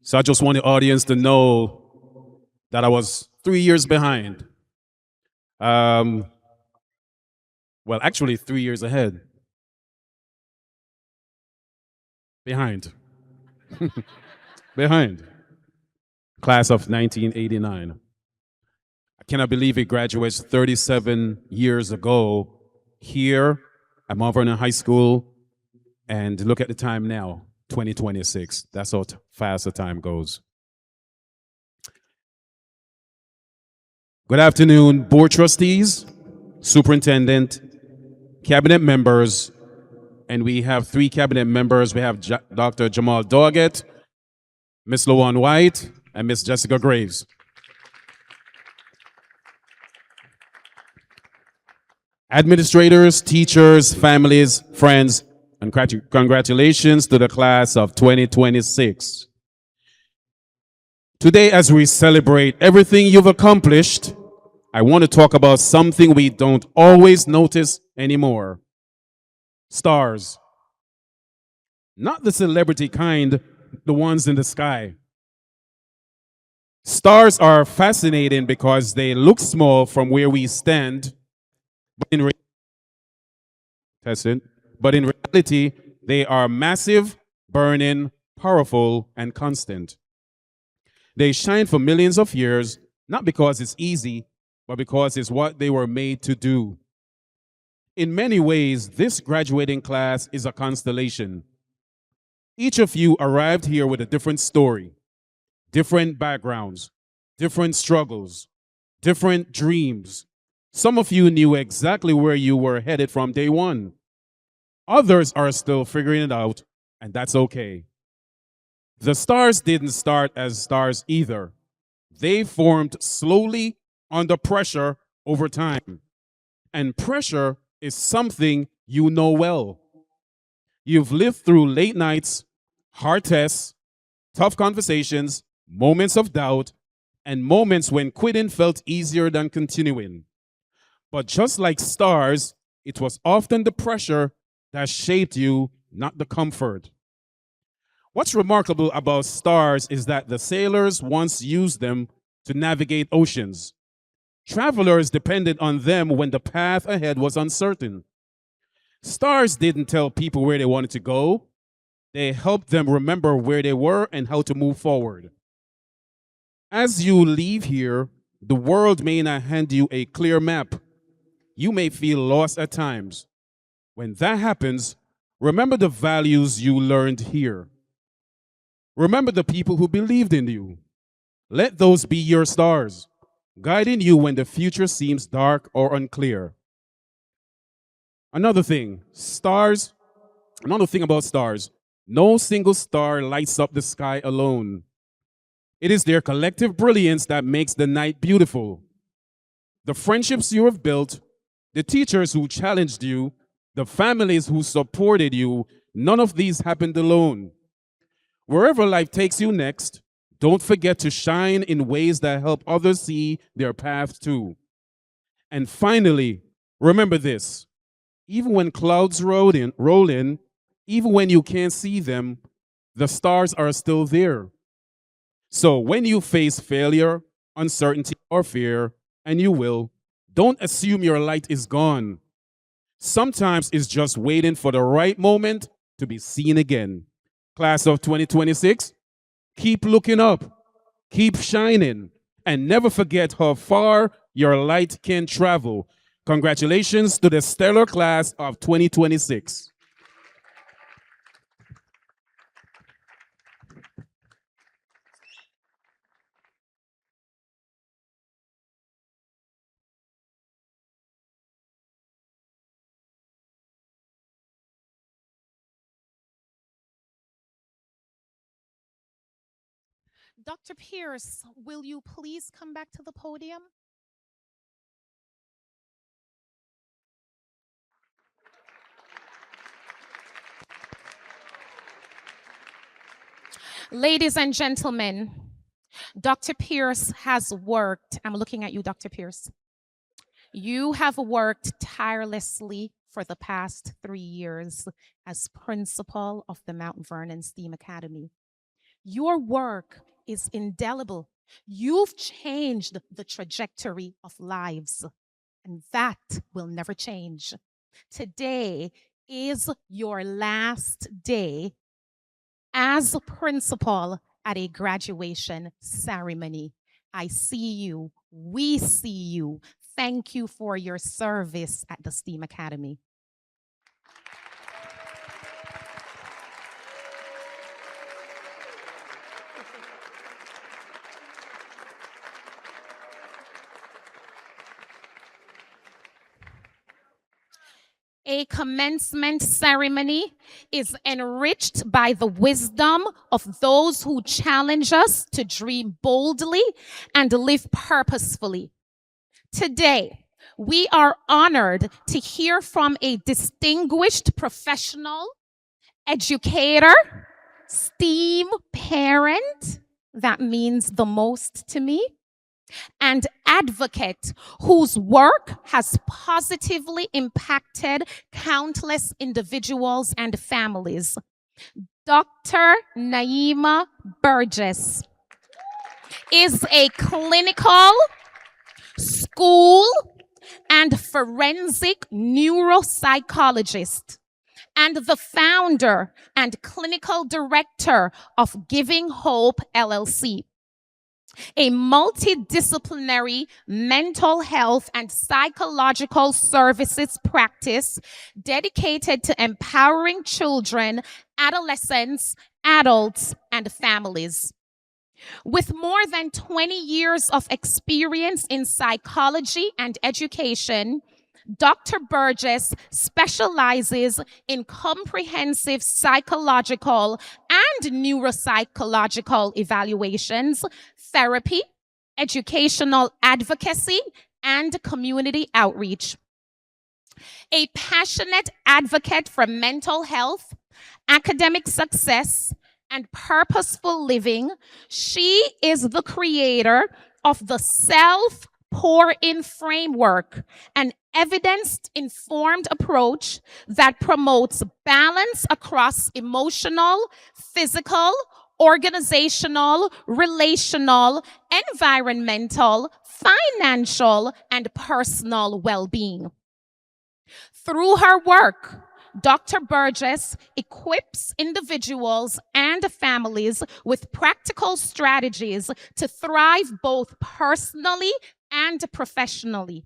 So I just want the audience to know that I was 3 years behind. Well, actually 3 years ahead. Behind. Behind. Class of 1989. I cannot believe it graduates 37 years ago here at Mount Vernon High School, and look at the time now, 2026. That's how fast the time goes. Good afternoon, board trustees, superintendent, cabinet members, and we have 3 cabinet members. We have Dr. Jamal Doggett, Ms. LaJuan White, and Ms. Jessica Graves. Administrators, teachers, families, friends, and congratulations to the class of 2026. Today, as we celebrate everything you've accomplished, I want to talk about something we don't always notice anymore. Stars. Not the celebrity kind, the ones in the sky. Stars are fascinating because they look small from where we stand, but test it, but in reality, they are massive, burning, powerful, and constant. They shine for millions of years, not because it's easy, but because it's what they were made to do. In many ways, this graduating class is a constellation. Each of you arrived here with a different story, different backgrounds, different struggles, different dreams. Some of you knew exactly where you were headed from day one. Others are still figuring it out, and that's okay. The stars didn't start as stars either. They formed slowly under pressure over time. And pressure is something you know well. You've lived through late nights, hard tests, tough conversations, moments of doubt, and moments when quitting felt easier than continuing. But just like stars, it was often the pressure that shaped you, not the comfort. What's remarkable about stars is that the sailors once used them to navigate oceans. Travelers depended on them when the path ahead was uncertain. Stars didn't tell people where they wanted to go, they helped them remember where they were and how to move forward. As you leave here, the world may not hand you a clear map. You may feel lost at times. When that happens, remember the values you learned here. Remember the people who believed in you. Let those be your stars, guiding you when the future seems dark or unclear. Another thing about stars, no single star lights up the sky alone. It is their collective brilliance that makes the night beautiful. The friendships you have built, the teachers who challenged you, the families who supported you, none of these happened alone. Wherever life takes you next, don't forget to shine in ways that help others see their path too. And finally, remember this. Even when clouds roll in, even when you can't see them, the stars are still there. So when you face failure, uncertainty, or fear, and you will, don't assume your light is gone. Sometimes it's just waiting for the right moment to be seen again. Class of 2026, keep looking up, keep shining, and never forget how far your light can travel. Congratulations to the stellar class of 2026. Dr. Pierce, will you please come back to the podium? Ladies and gentlemen, Dr. Pierce has worked. I'm looking at you, Dr. Pierce. You have worked tirelessly for the past 3 years as principal of the Mount Vernon STEAM Academy. Your work is indelible. You've changed the trajectory of lives, and that will never change. Today is your last day as principal at a graduation ceremony. I see you. We see you. Thank you for your service at the STEAM Academy. A commencement ceremony is enriched by the wisdom of those who challenge us to dream boldly and live purposefully. Today, we are honored to hear from a distinguished professional, educator, STEAM parent, that means the most to me, and advocate whose work has positively impacted countless individuals and families. Dr. Naima Burgess is a clinical, school, and forensic neuropsychologist and the founder and clinical director of Giving Hope LLC, a multidisciplinary mental health and psychological services practice dedicated to empowering children, adolescents, adults, and families. With more than 20 years of experience in psychology and education, Dr. Burgess specializes in comprehensive psychological and neuropsychological evaluations, therapy, educational advocacy, and community outreach. A passionate advocate for mental health, academic success, and purposeful living, she is the creator of the Self Pour-In Framework, an evidence-informed approach that promotes balance across emotional, physical, organizational, relational, environmental, financial, and personal well-being. Through her work, Dr. Burgess equips individuals and families with practical strategies to thrive both personally and professionally.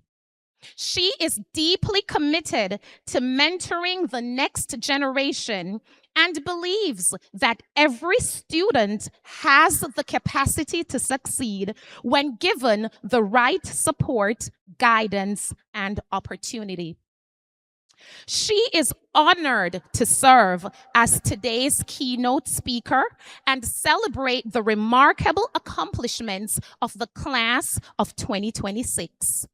She is deeply committed to mentoring the next generation and believes that every student has the capacity to succeed when given the right support, guidance, and opportunity. She is honored to serve as today's keynote speaker and celebrate the remarkable accomplishments of the class of 2026.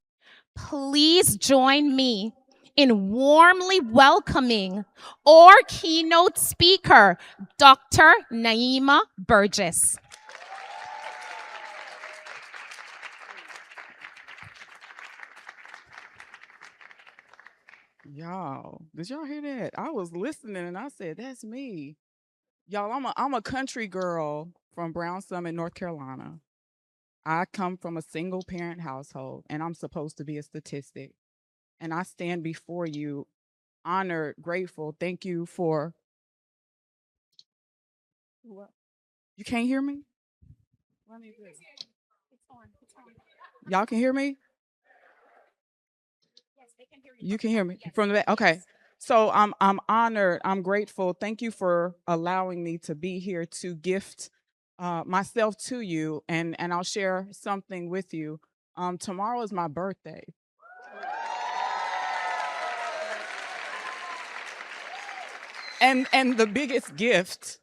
Please join me in warmly welcoming our keynote speaker, Dr. Naima Burgess. Y'all, did y'all hear that? I was listening and I said, that's me. Y'all, I'm a country girl from Brown Summit, North Carolina. I come from a single parent household and I'm supposed to be a statistic. And I stand before you honored, grateful. Thank you for what? You can't hear me? Y'all can hear me? You can hear me from the back. Okay. So I'm honored. I'm grateful. Thank you for allowing me to be here to gift myself to you, and I'll share something with you. Tomorrow is my birthday. And the biggest gift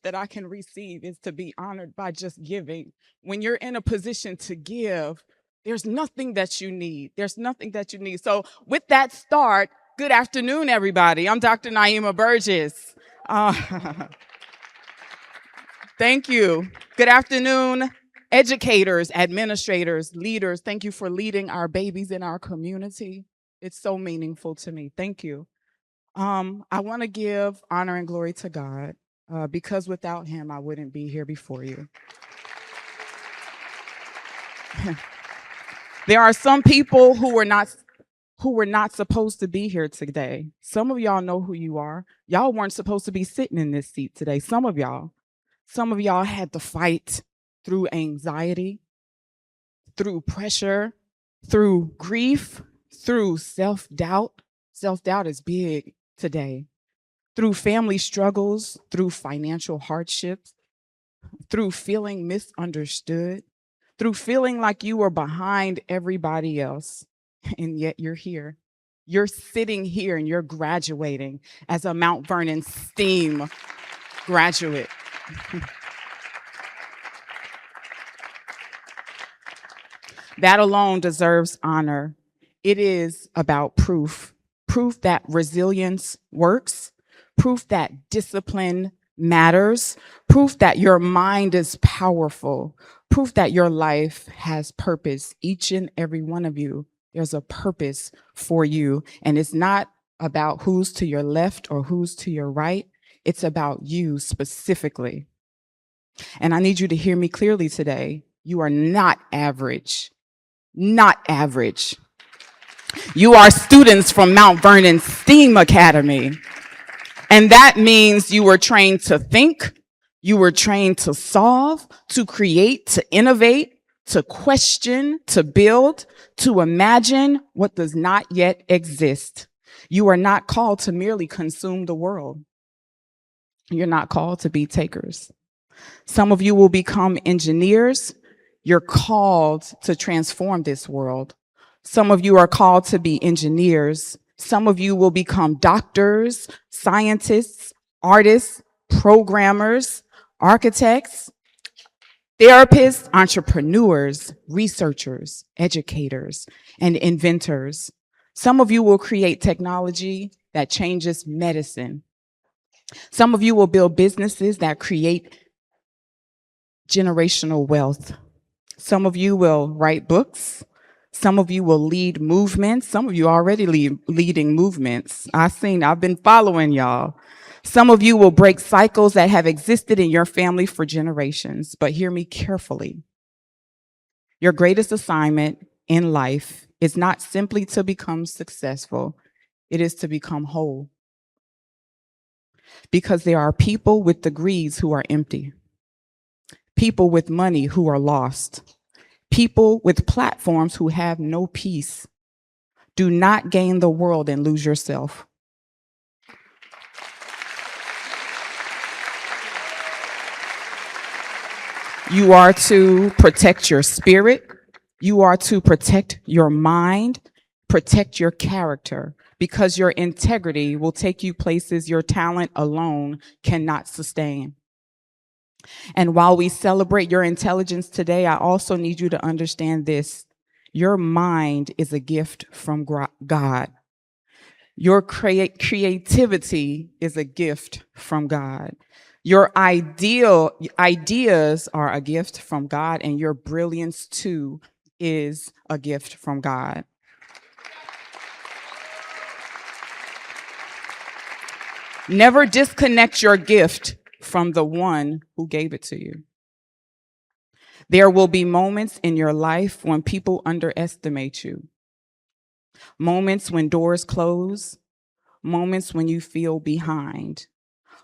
that I can receive is to be honored by just giving. When you're in a position to give, there's nothing that you need. There's nothing that you need. So with that start, good afternoon, everybody. I'm Dr. Naima Burgess. Thank you. Good afternoon, educators, administrators, leaders. Thank you for leading our babies in our community. It's so meaningful to me. Thank you. I want to give honor and glory to God because without him, I wouldn't be here before you. There are some people who were not supposed to be here today. Some of y'all know who you are. Y'all weren't supposed to be sitting in this seat today. Some of y'all had to fight through anxiety, through pressure, through grief, through self-doubt. Self-doubt is big today. Through family struggles, through financial hardships, through feeling misunderstood, through feeling like you were behind everybody else, and yet you're here. You're sitting here and you're graduating as a Mount Vernon STEAM graduate. That alone deserves honor. It is about proof that resilience works, proof that discipline matters, proof that your mind is powerful, proof that your life has purpose. Each and every one of you, there's a purpose for you. And it's not about who's to your left or who's to your right. It's about you specifically. And I need you to hear me clearly today. You are not average. Not average. You are students from Mount Vernon STEAM Academy. And that means you were trained to think, you were trained to solve, to create, to innovate, to question, to build, to imagine what does not yet exist. You are not called to merely consume the world. You're not called to be takers. Some of you will become engineers. You're called to transform this world. Some of you are called to be engineers. Some of you will become doctors, scientists, artists, programmers, architects, therapists, entrepreneurs, researchers, educators, and inventors. Some of you will create technology that changes medicine. Some of you will build businesses that create generational wealth. Some of you will write books. Some of you will lead movements. Some of you already leading movements. I've been following y'all. Some of you will break cycles that have existed in your family for generations. But hear me carefully. Your greatest assignment in life is not simply to become successful. It is to become whole. Because there are people with degrees who are empty. People with money who are lost. People with platforms who have no peace. Do not gain the world and lose yourself. You are to protect your spirit. You are to protect your mind, protect your character, because your integrity will take you places your talent alone cannot sustain. And while we celebrate your intelligence today, I also need you to understand this. Your mind is a gift from God. Your creativity is a gift from God. Your ideas are a gift from God, and your brilliance too is a gift from God. Never disconnect your gift from the one who gave it to you. There will be moments in your life when people underestimate you. Moments when doors close. Moments when you feel behind.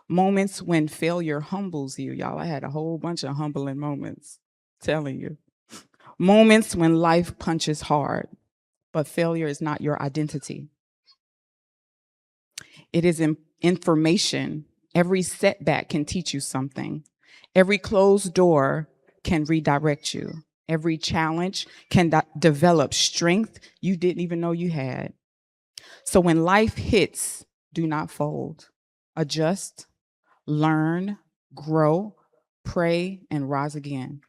Moments when failure humbles you. Y'all, I had a whole bunch of humbling moments, telling you. Moments when life punches hard, but failure is not your identity. It is information. Every setback can teach you something. Every closed door can redirect you. Every challenge can develop strength you didn't even know you had. So when life hits, do not fold. Adjust, learn, grow, pray, and rise again.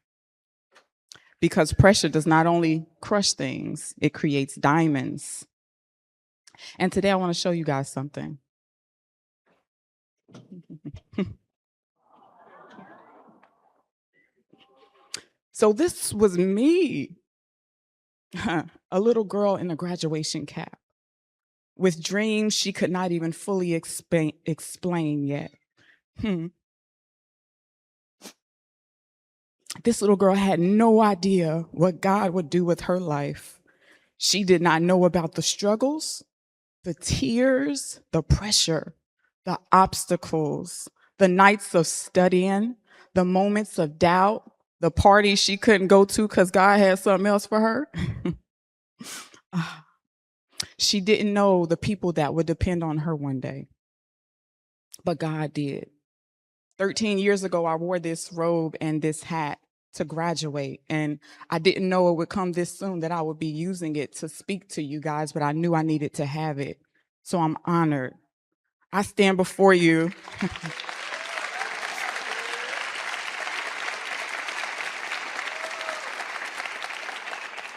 Because pressure does not only crush things, it creates diamonds. And today I want to show you guys something. So this was me, a little girl in a graduation cap with dreams she could not even fully explain yet. This little girl had no idea what God would do with her life. She did not know about the struggles, the tears, the pressure, the obstacles, the nights of studying, the moments of doubt, the parties she couldn't go to because God had something else for her. She didn't know the people that would depend on her one day. But God did. 13 years ago, I wore this robe and this hat to graduate. And I didn't know it would come this soon that I would be using it to speak to you guys, but I knew I needed to have it. So I'm honored. I stand before you.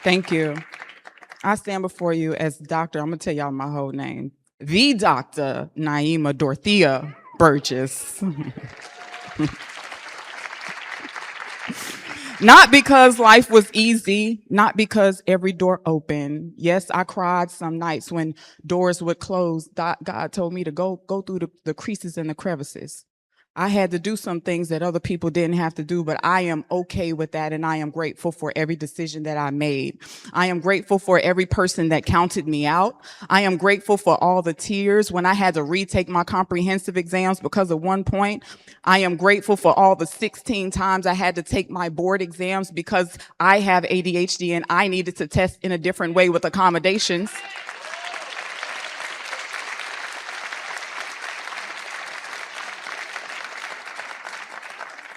Thank you. I stand before you as Dr. I'm going to tell y'all my whole name. The Dr. Naima Dorothea Burgess. Not because life was easy, not because every door opened. Yes, I cried some nights when doors would close. God told me to go through the creases and the crevices. I had to do some things that other people didn't have to do, but I am okay with that, and I am grateful for every decision that I made. I am grateful for every person that counted me out. I am grateful for all the tears when I had to retake my comprehensive exams because of 1 point. I am grateful for all the 16 times I had to take my board exams because I have ADHD and I needed to test in a different way with accommodations.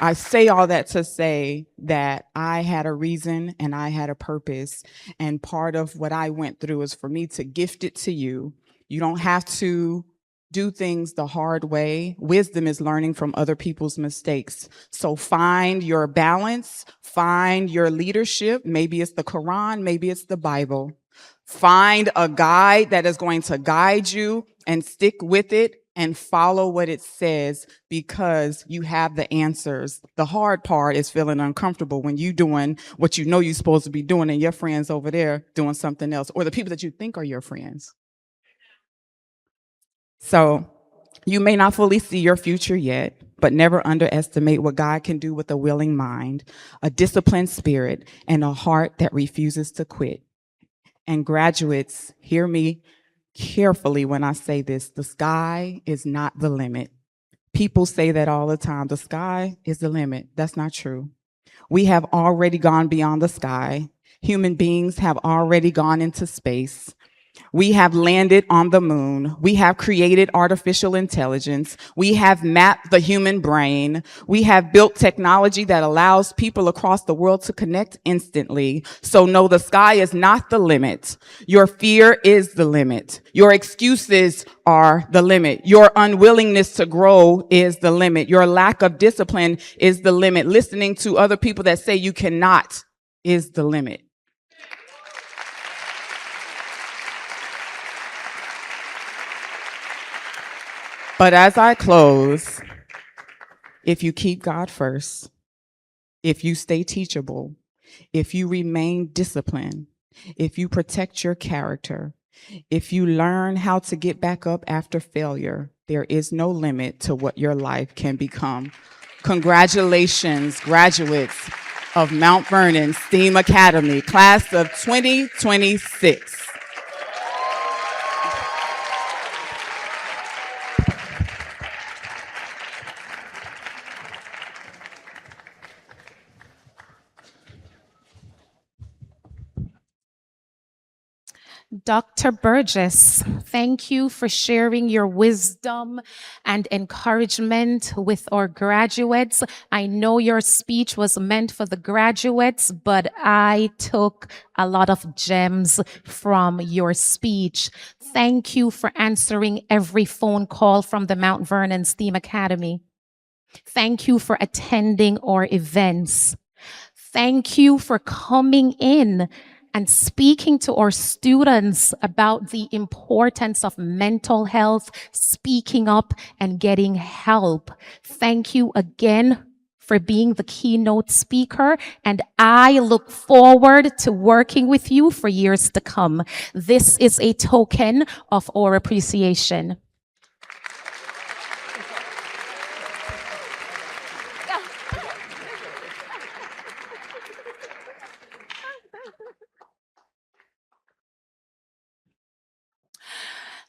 I say all that to say that I had a reason and I had a purpose. And part of what I went through is for me to gift it to you. You don't have to do things the hard way. Wisdom is learning from other people's mistakes. So find your balance, find your leadership. Maybe it's the Quran, maybe it's the Bible. Find a guide that is going to guide you and stick with it and follow what it says because you have the answers. The hard part is feeling uncomfortable when you're doing what you know you're supposed to be doing and your friends over there doing something else, or the people that you think are your friends. So you may not fully see your future yet, but never underestimate what God can do with a willing mind, a disciplined spirit, and a heart that refuses to quit. And graduates, hear me carefully when I say this. The sky is not the limit. People say that all the time. The sky is the limit. That's not true. We have already gone beyond the sky. Human beings have already gone into space. We have landed on the moon. We have created artificial intelligence. We have mapped the human brain. We have built technology that allows people across the world to connect instantly. So no, the sky is not the limit. Your fear is the limit. Your excuses are the limit. Your unwillingness to grow is the limit. Your lack of discipline is the limit. Listening to other people that say you cannot is the limit. But as I close, if you keep God first, if you stay teachable, if you remain disciplined, if you protect your character, if you learn how to get back up after failure, there is no limit to what your life can become. Congratulations, graduates of Mount Vernon STEAM Academy, class of 2026. Dr. Burgess, thank you for sharing your wisdom and encouragement with our graduates. I know your speech was meant for the graduates, but I took a lot of gems from your speech. Thank you for answering every phone call from the Mount Vernon STEAM Academy. Thank you for attending our events. Thank you for coming in and speaking to our students about the importance of mental health, speaking up and getting help. Thank you again for being the keynote speaker, and I look forward to working with you for years to come. This is a token of our appreciation.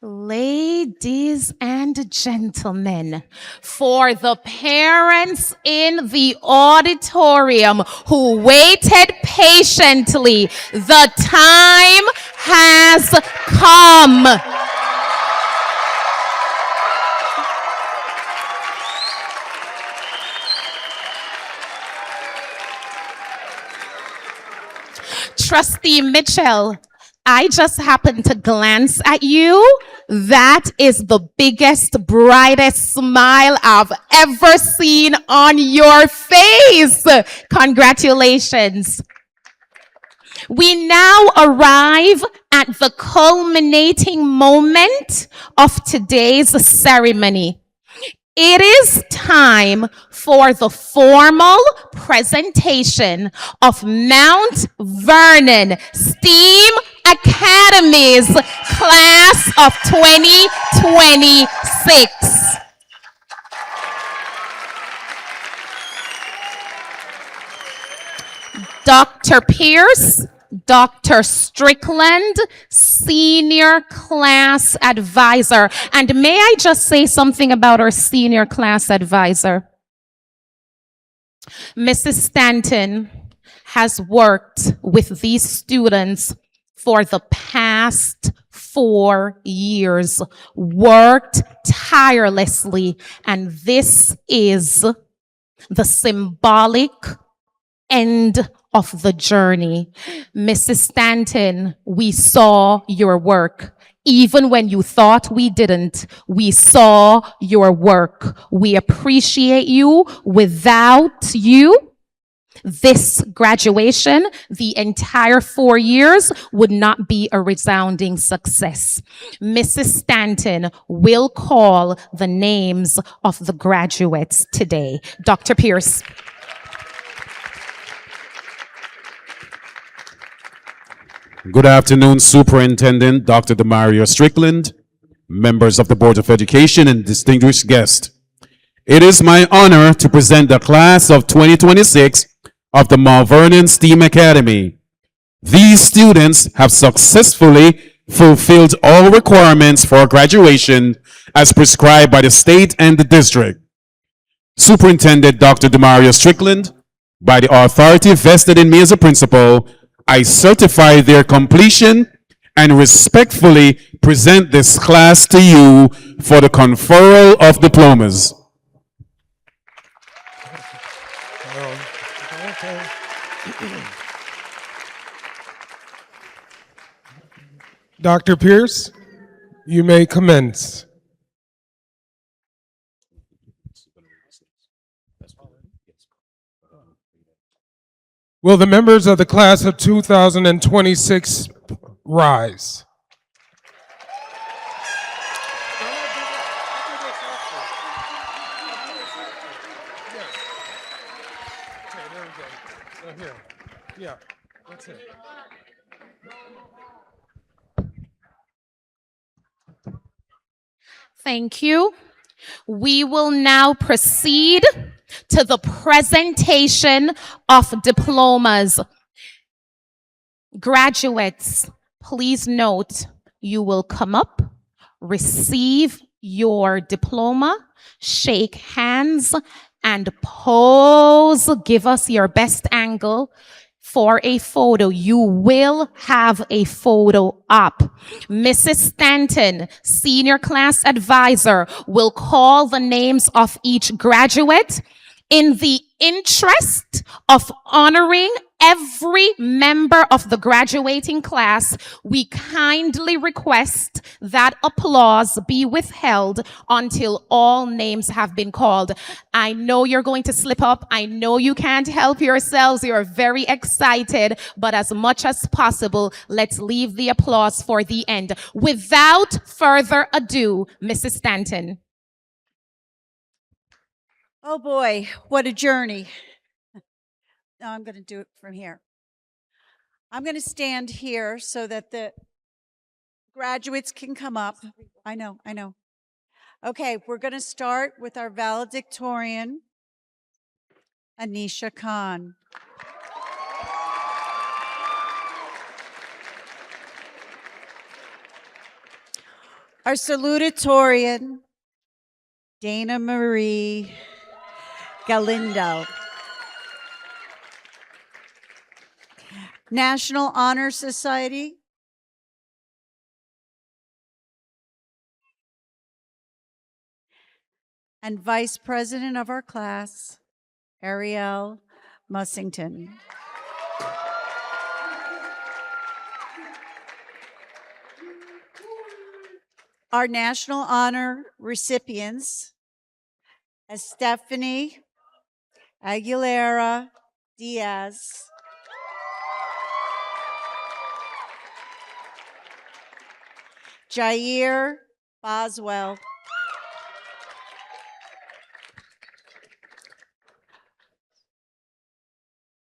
Ladies and gentlemen, for the parents in the auditorium who waited patiently, the time has come. Trustee Mitchell, I just happened to glance at you. That is the biggest, brightest smile I've ever seen on your face. Congratulations. We now arrive at the culminating moment of today's ceremony. It is time for the formal presentation of Mount Vernon STEAM Academy's class of 2026. Dr. Pierce, Dr. Strickland, senior class advisor. And may I just say something about our senior class advisor? Mrs. Stanton has worked with these students for the past 4 years, worked tirelessly, and this is the symbolic end of the journey. Mrs. Stanton, we saw your work. Even when you thought we didn't, we saw your work. We appreciate you. Without you, this graduation, the entire 4 years, would not be a resounding success. Mrs. Stanton will call the names of the graduates today. Dr. Pierce. Good afternoon, Superintendent Dr. Demario Strickland, members of the Board of Education, and distinguished guests. It is my honor to present the class of 2026 of the Mount Vernon STEAM Academy. These students have successfully fulfilled all requirements for graduation as prescribed by the state and the district. Superintendent Dr. Demario Strickland, by the authority vested in me as a principal, I certify their completion and respectfully present this class to you for the conferral of diplomas. Dr. Pierce, you may commence. Will the members of the class of 2026 rise? Yeah, that's it. Thank you. We will now proceed to the presentation of diplomas. Graduates, please note, you will come up, receive your diploma, shake hands, and pose. Give us your best angle for a photo. You will have a photo up. Mrs. Stanton, senior class advisor, will call the names of each graduate. In the interest of honoring every member of the graduating class, we kindly request that applause be withheld until all names have been called. I know you're going to slip up. I know you can't help yourselves. You're very excited, but as much as possible, let's leave the applause for the end. Without further ado, Mrs. Stanton. Oh boy, what a journey. Now I'm going to do it from here. I'm going to stand here so that the graduates can come up. I know. Okay, we're going to start with our valedictorian, Anisha Khan. Our salutatorian, Dana Marie Galindo. National Honor Society, and Vice President of our class, Ariel Mussington. Our National Honor recipients, Stephanie Aguilera Diaz, Jair Boswell,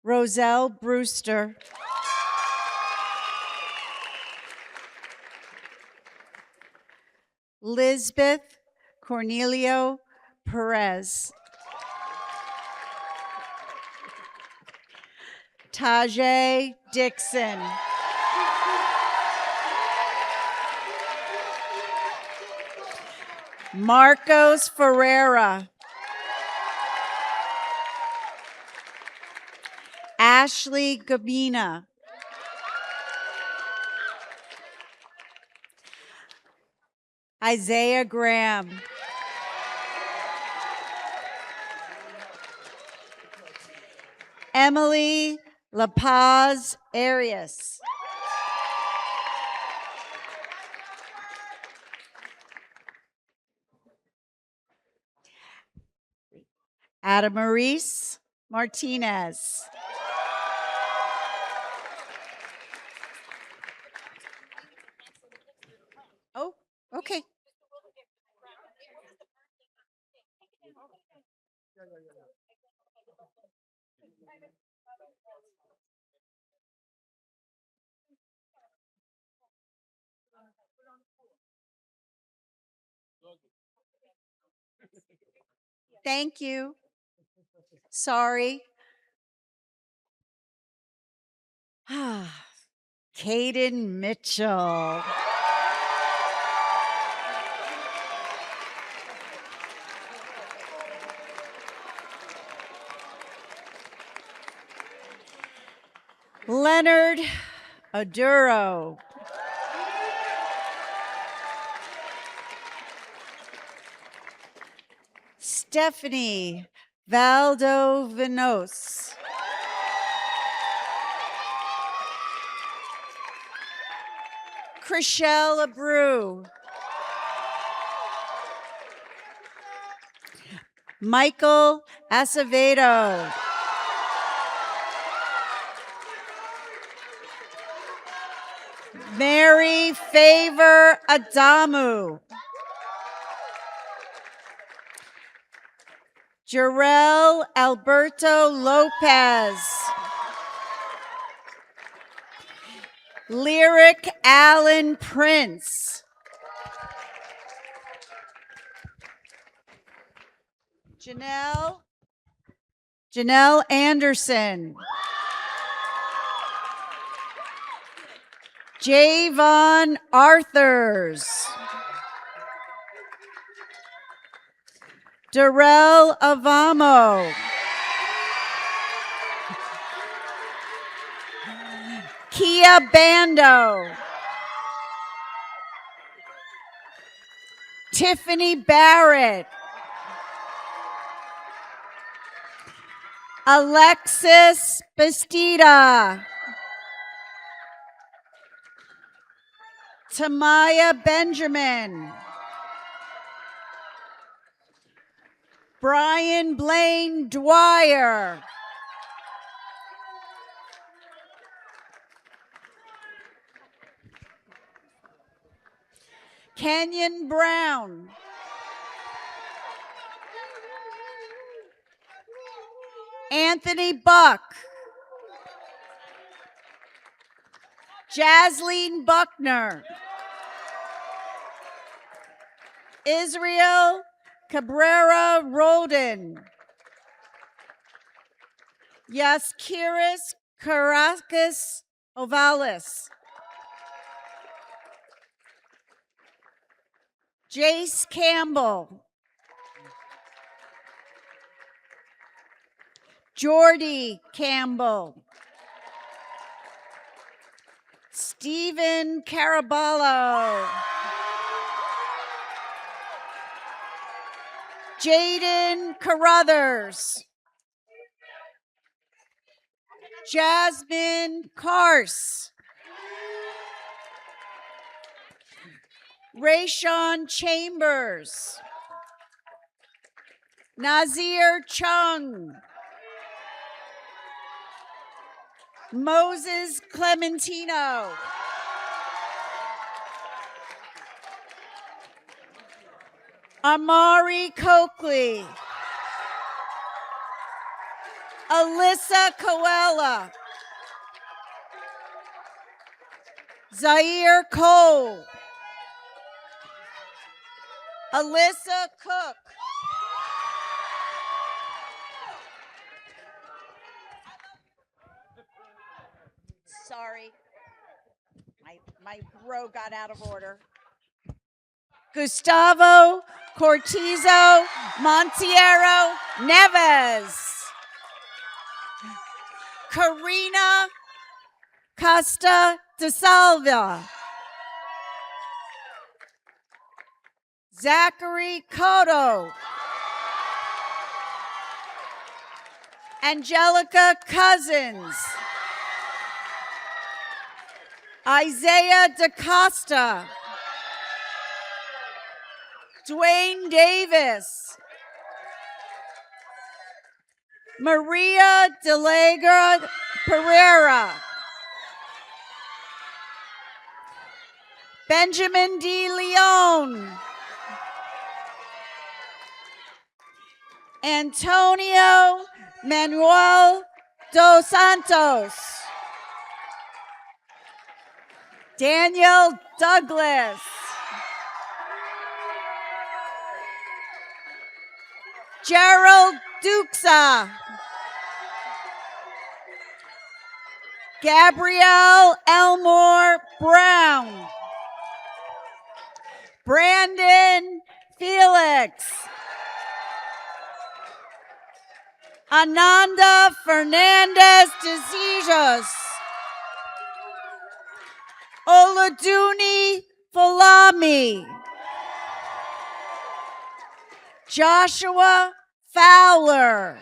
Roselle Brewster. Lisbeth Cornelio Perez. Tajay Dixon. Marcos Ferreira. Ashley Gabina. Isaiah Graham. Emily La Paz Arias. Adamaris Martinez. Oh, okay. Thank you. Sorry. Caden Mitchell. Leonard Aduro. Stephanie Valdovinos. Chriselle Abreu. Michael Acevedo. Mary Favor Adamu. Jarrell Alberto Lopez. Lyric Allen Prince. Janelle Anderson. Javon Arthurs. Darrell Avamo. Kia Bando. Tiffany Barrett. Alexis Bastida. Tamaya Benjamin. Brian Blaine Dwyer. Kenyon Brown. Anthony Buck. Jasleen Buckner. Israel Cabrera Roldan. Yaskiris Caracas Ovalis. Jace Campbell. Jordy Campbell. Stephen Caraballo. Jaden Carruthers. Jasmine Kars. Rayshawn Chambers. Nazir Chung. Moses Clementino. Amari Coakley. Alyssa Coella. Zaire Cole. Alyssa Cook. Sorry, my row got out of order. Gustavo Cortizo Montiero Neves. Karina Costa de Salva. Zachary Cotto. Angelica Cousins. Isaiah DaCosta. Dwayne Davis. Maria DeLagra Pereira. Benjamin D. Leon. Antonio Manuel dos Santos. Daniel Douglas. Gerald Duxa. Gabrielle Elmore Brown. Brandon Felix. Ananda Fernandez de Zijas. Oladuni Falami. Joshua Fowler.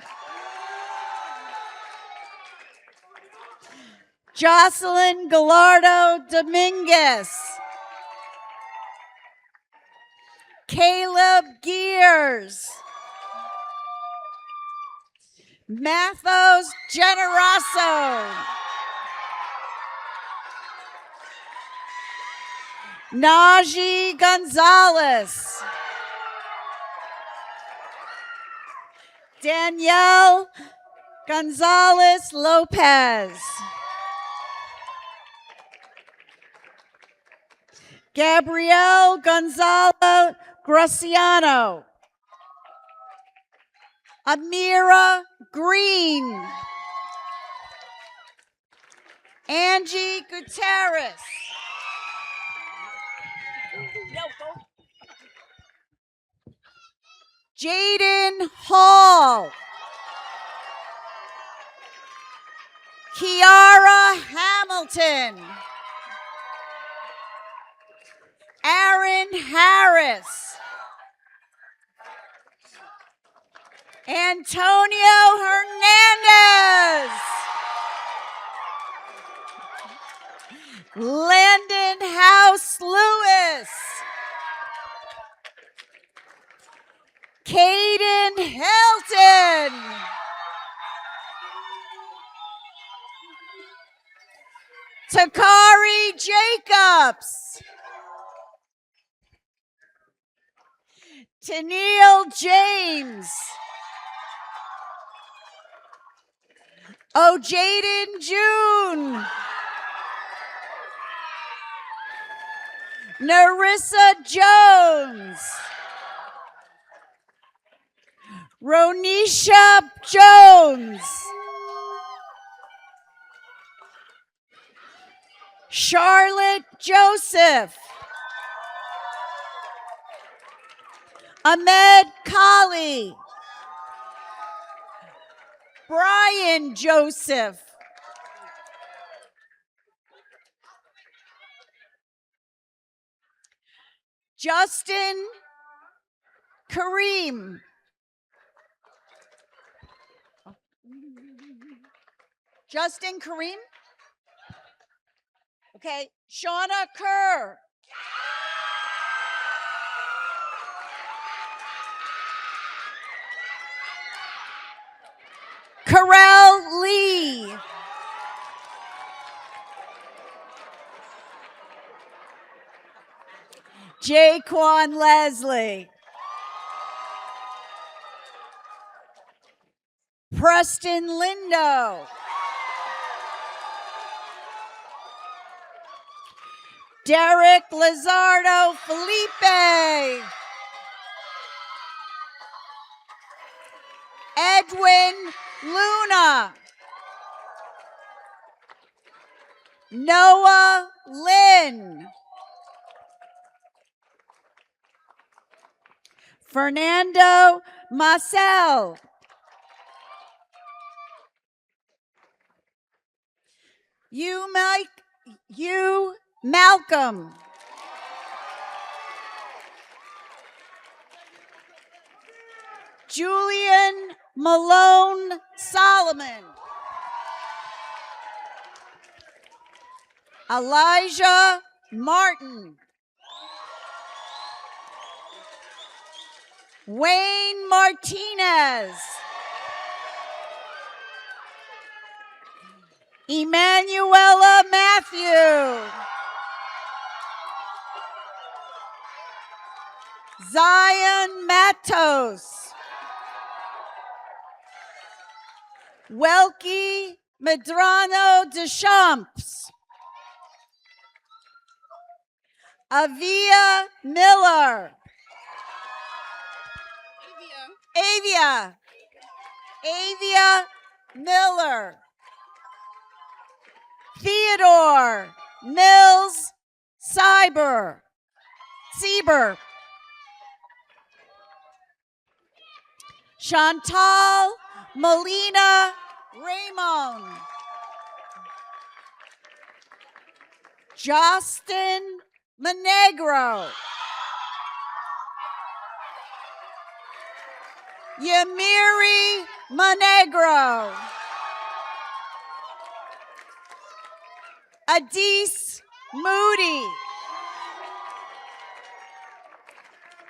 Jocelyn Gallardo Dominguez. Caleb Gears. Mathos Generaso. Najee Gonzalez. Danielle Gonzalez Lopez. Gabrielle Gonzalo Graciano. Amira Green. Angie Gutierrez. Jaden Hall. Kiara Hamilton. Aaron Harris. Antonio Hernandez. Landon House Lewis. Caden Hilton. Takari Jacobs. Tennille James. Jaden June. Narissa Jones. Ronisha Jones. Charlotte Joseph. Ahmed Kali. Brian Joseph. Justin Kareem. Justin Kareem? Okay. Shauna Kerr. Karel Lee. Jaquan Leslie. Preston Lindo. Derek Lizardo Felipe. Edwin Luna. Noah Lynn. Fernando Marcel. You Malcolm. Julian Malone Solomon. Elijah Martin. Wayne Martinez. Emanuela Matthew. Zion Matos. Welky Medrano Deschamps. Avia Miller. Avia Miller. Theodore Mills Sieber. Chantal Molina Ramon. Justin Monegro. Yamiri Monegro. Adis Moody.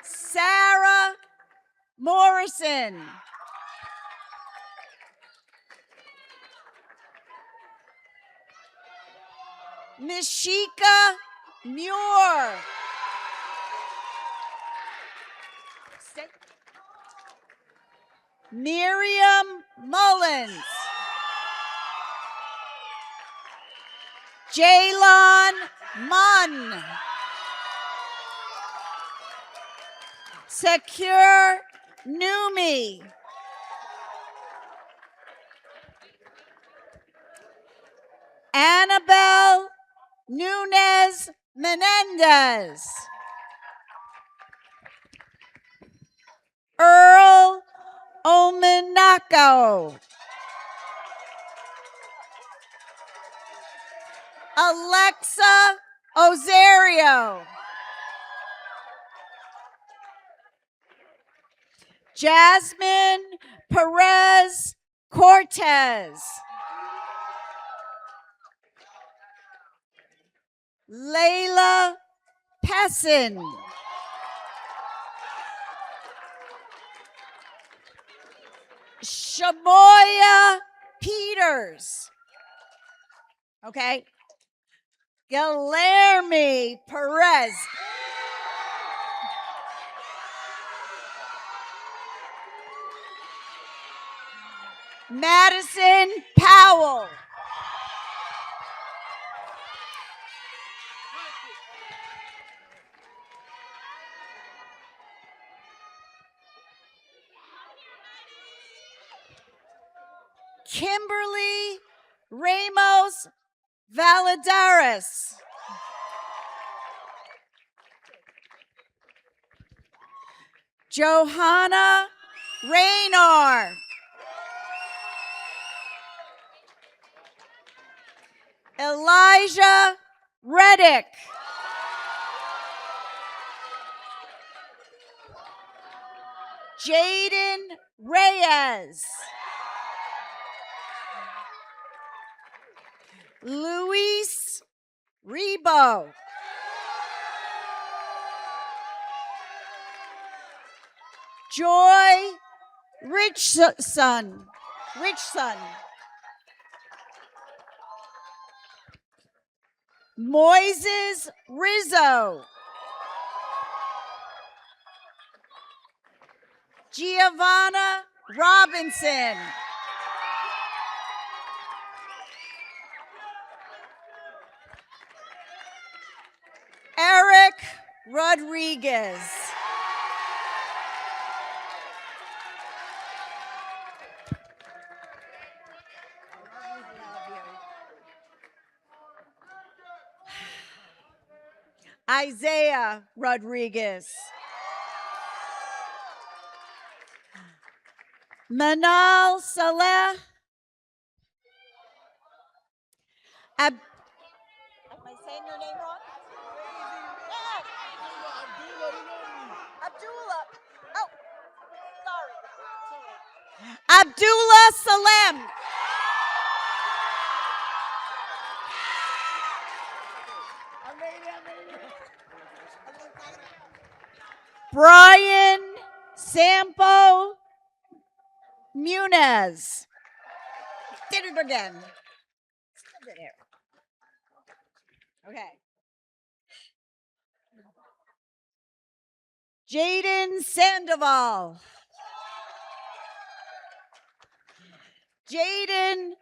Sarah Morrison. Nishika Muir. Miriam Mullins. Jaylon Munn. Secure Numi. Annabelle Nunez Menendez. Earl Omenako. Alexa Ozario. Jasmine Perez Cortez. Layla Pessin. Shamoya Peters. Okay. Guilherme Perez. Madison Powell. Kimberly Ramos Valadares. Johanna Raynor. Elijah Reddick. Jaden Reyes. Luis Rebo. Joy Richson. Moises Rizzo. Giovanna Robinson. Rodriguez. Isaiah Rodriguez. Manal Saleh. Am I saying your name wrong? Yes. Abdullah. Oh, sorry. Abdullah Salem. Brian Sampo Munez. Did it again. Okay. Jaden Sandoval. Jaden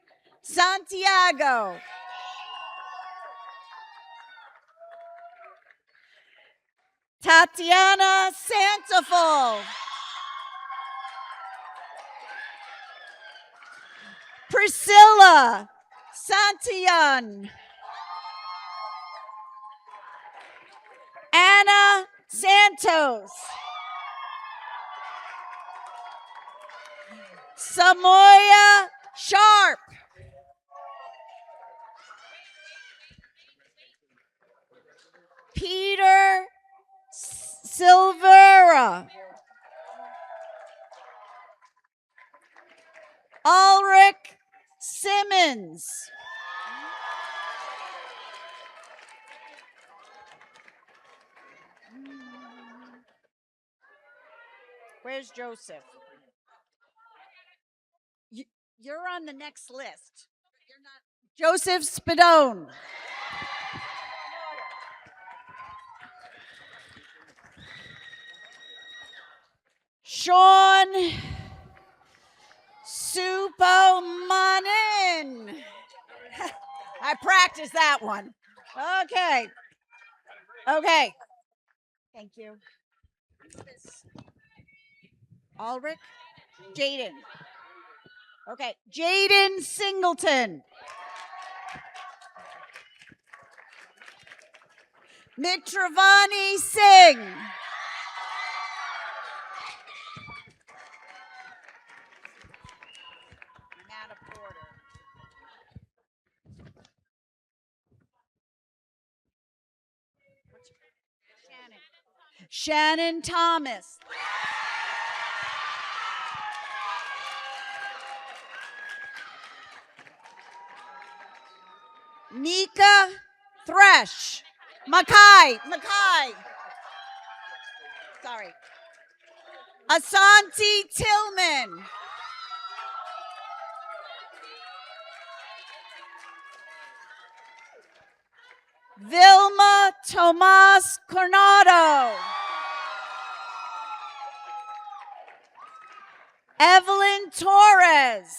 Santiago. Tatiana Santafol. Priscilla Santillan. Anna Santos. Samoya Sharp. Peter Silvera. Ulrich Simmons. Where's Joseph? You're on the next list. You're not. Joseph Spadone. Sean Supomanin. I practiced that one. Okay. Okay. Thank you. Ulrich? Jaden. Okay. Jaden Singleton. Mitravani Singh. Shannon Thomas. Mika Thresh. Mackay. Sorry. Asante Tillman. Vilma Tomas Coronado. Evelyn Torres.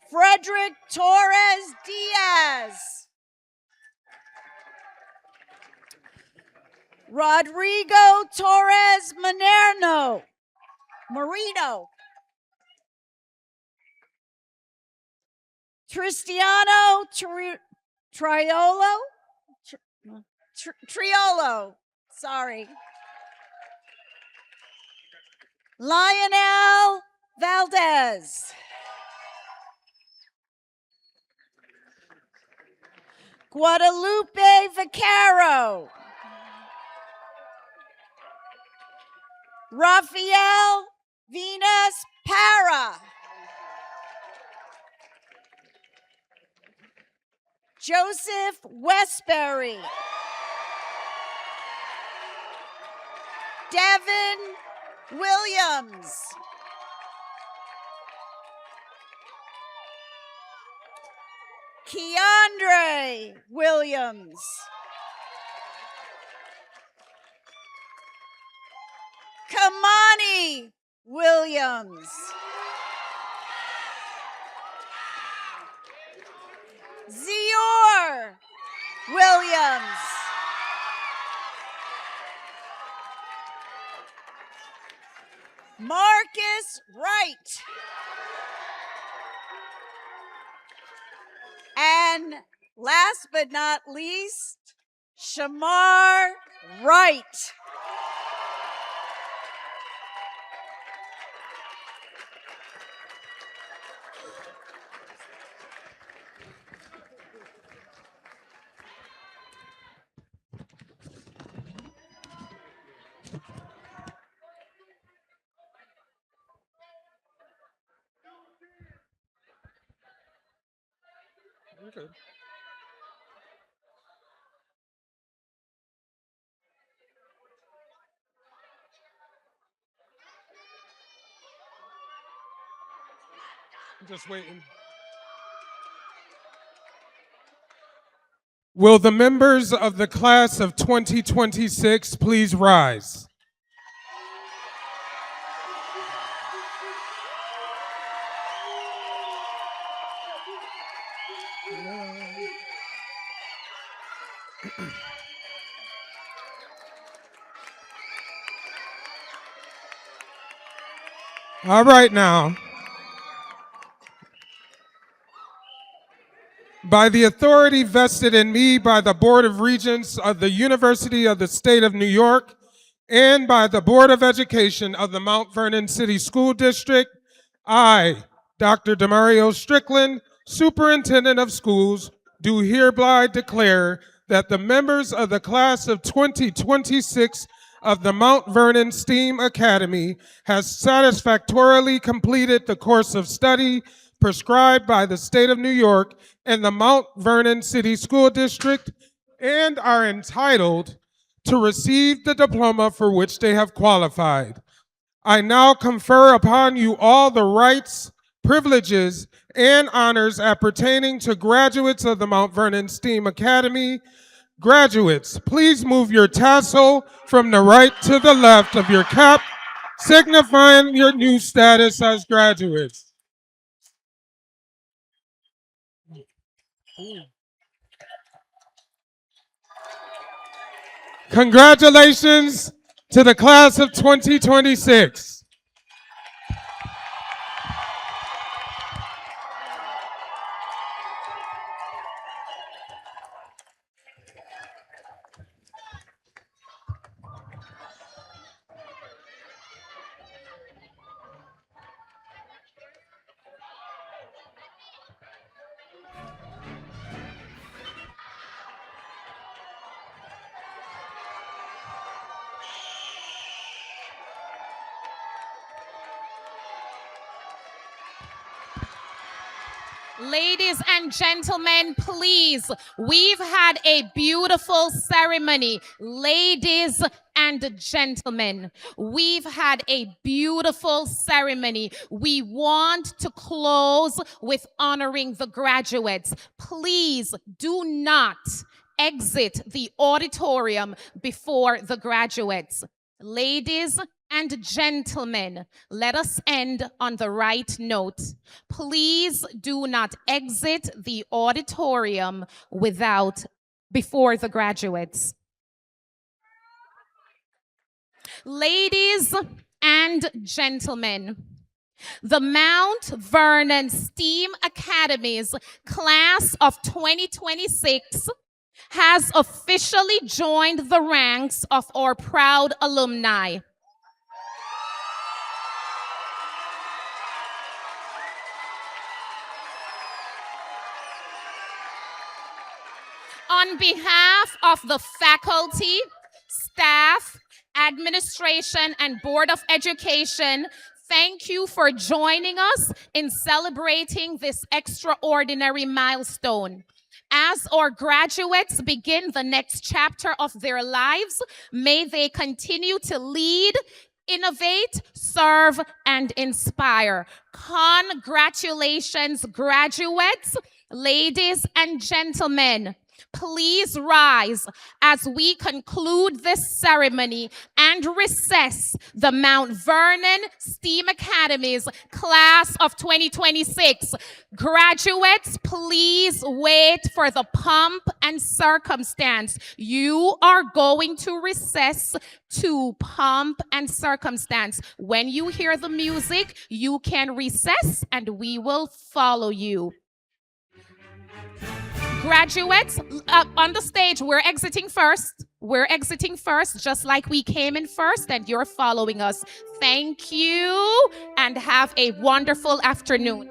Frederick Torres Diaz. Rodrigo Torres Marino. Tristiano Triolo. Sorry. Lionel Valdez. Guadalupe Vaquero. Rafael Venus Para. Joseph Westbury. Devin Williams. Keandre Williams. Kamani Williams. Zior Williams. Marcus Wright. And last but not least, Shamar Wright. Okay. I'm just waiting. Will the members of the class of 2026 please rise? All right now. By the authority vested in me by the Board of Regents of the University of the State of New York and by the Board of Education of the Mount Vernon City School District, I, Dr. Demario Strickland, Superintendent of Schools, do hereby declare that the members of the class of 2026 of the Mount Vernon STEAM Academy has satisfactorily completed the course of study prescribed by the State of New York and the Mount Vernon City School District and are entitled to receive the diploma for which they have qualified. I now confer upon you all the rights, privileges, and honors appertaining to graduates of the Mount Vernon STEAM Academy. Graduates, please move your tassel from the right to the left of your cap, signifying your new status as graduates. Congratulations to the class of 2026. Ladies and gentlemen, please, we've had a beautiful ceremony. Ladies and gentlemen, we've had a beautiful ceremony. We want to close with honoring the graduates. Please do not exit the auditorium before the graduates. Ladies and gentlemen, let us end on the right note. Please do not exit the auditorium before the graduates. Ladies and gentlemen, the Mount Vernon STEAM Academy's class of 2026 has officially joined the ranks of our proud alumni. On behalf of the faculty, staff, administration, and Board of Education, thank you for joining us in celebrating this extraordinary milestone. As our graduates begin the next chapter of their lives, may they continue to lead, innovate, serve, and inspire. Congratulations, graduates, ladies and gentlemen. Please rise as we conclude this ceremony and recess the Mount Vernon STEAM Academy's class of 2026. Graduates, please wait for the pomp and circumstance. You are going to recess to pomp and circumstance. When you hear the music, you can recess and we will follow you. Graduates, on the stage, we're exiting first. We're exiting first, just like we came in first, and you're following us. Thank you, and have a wonderful afternoon.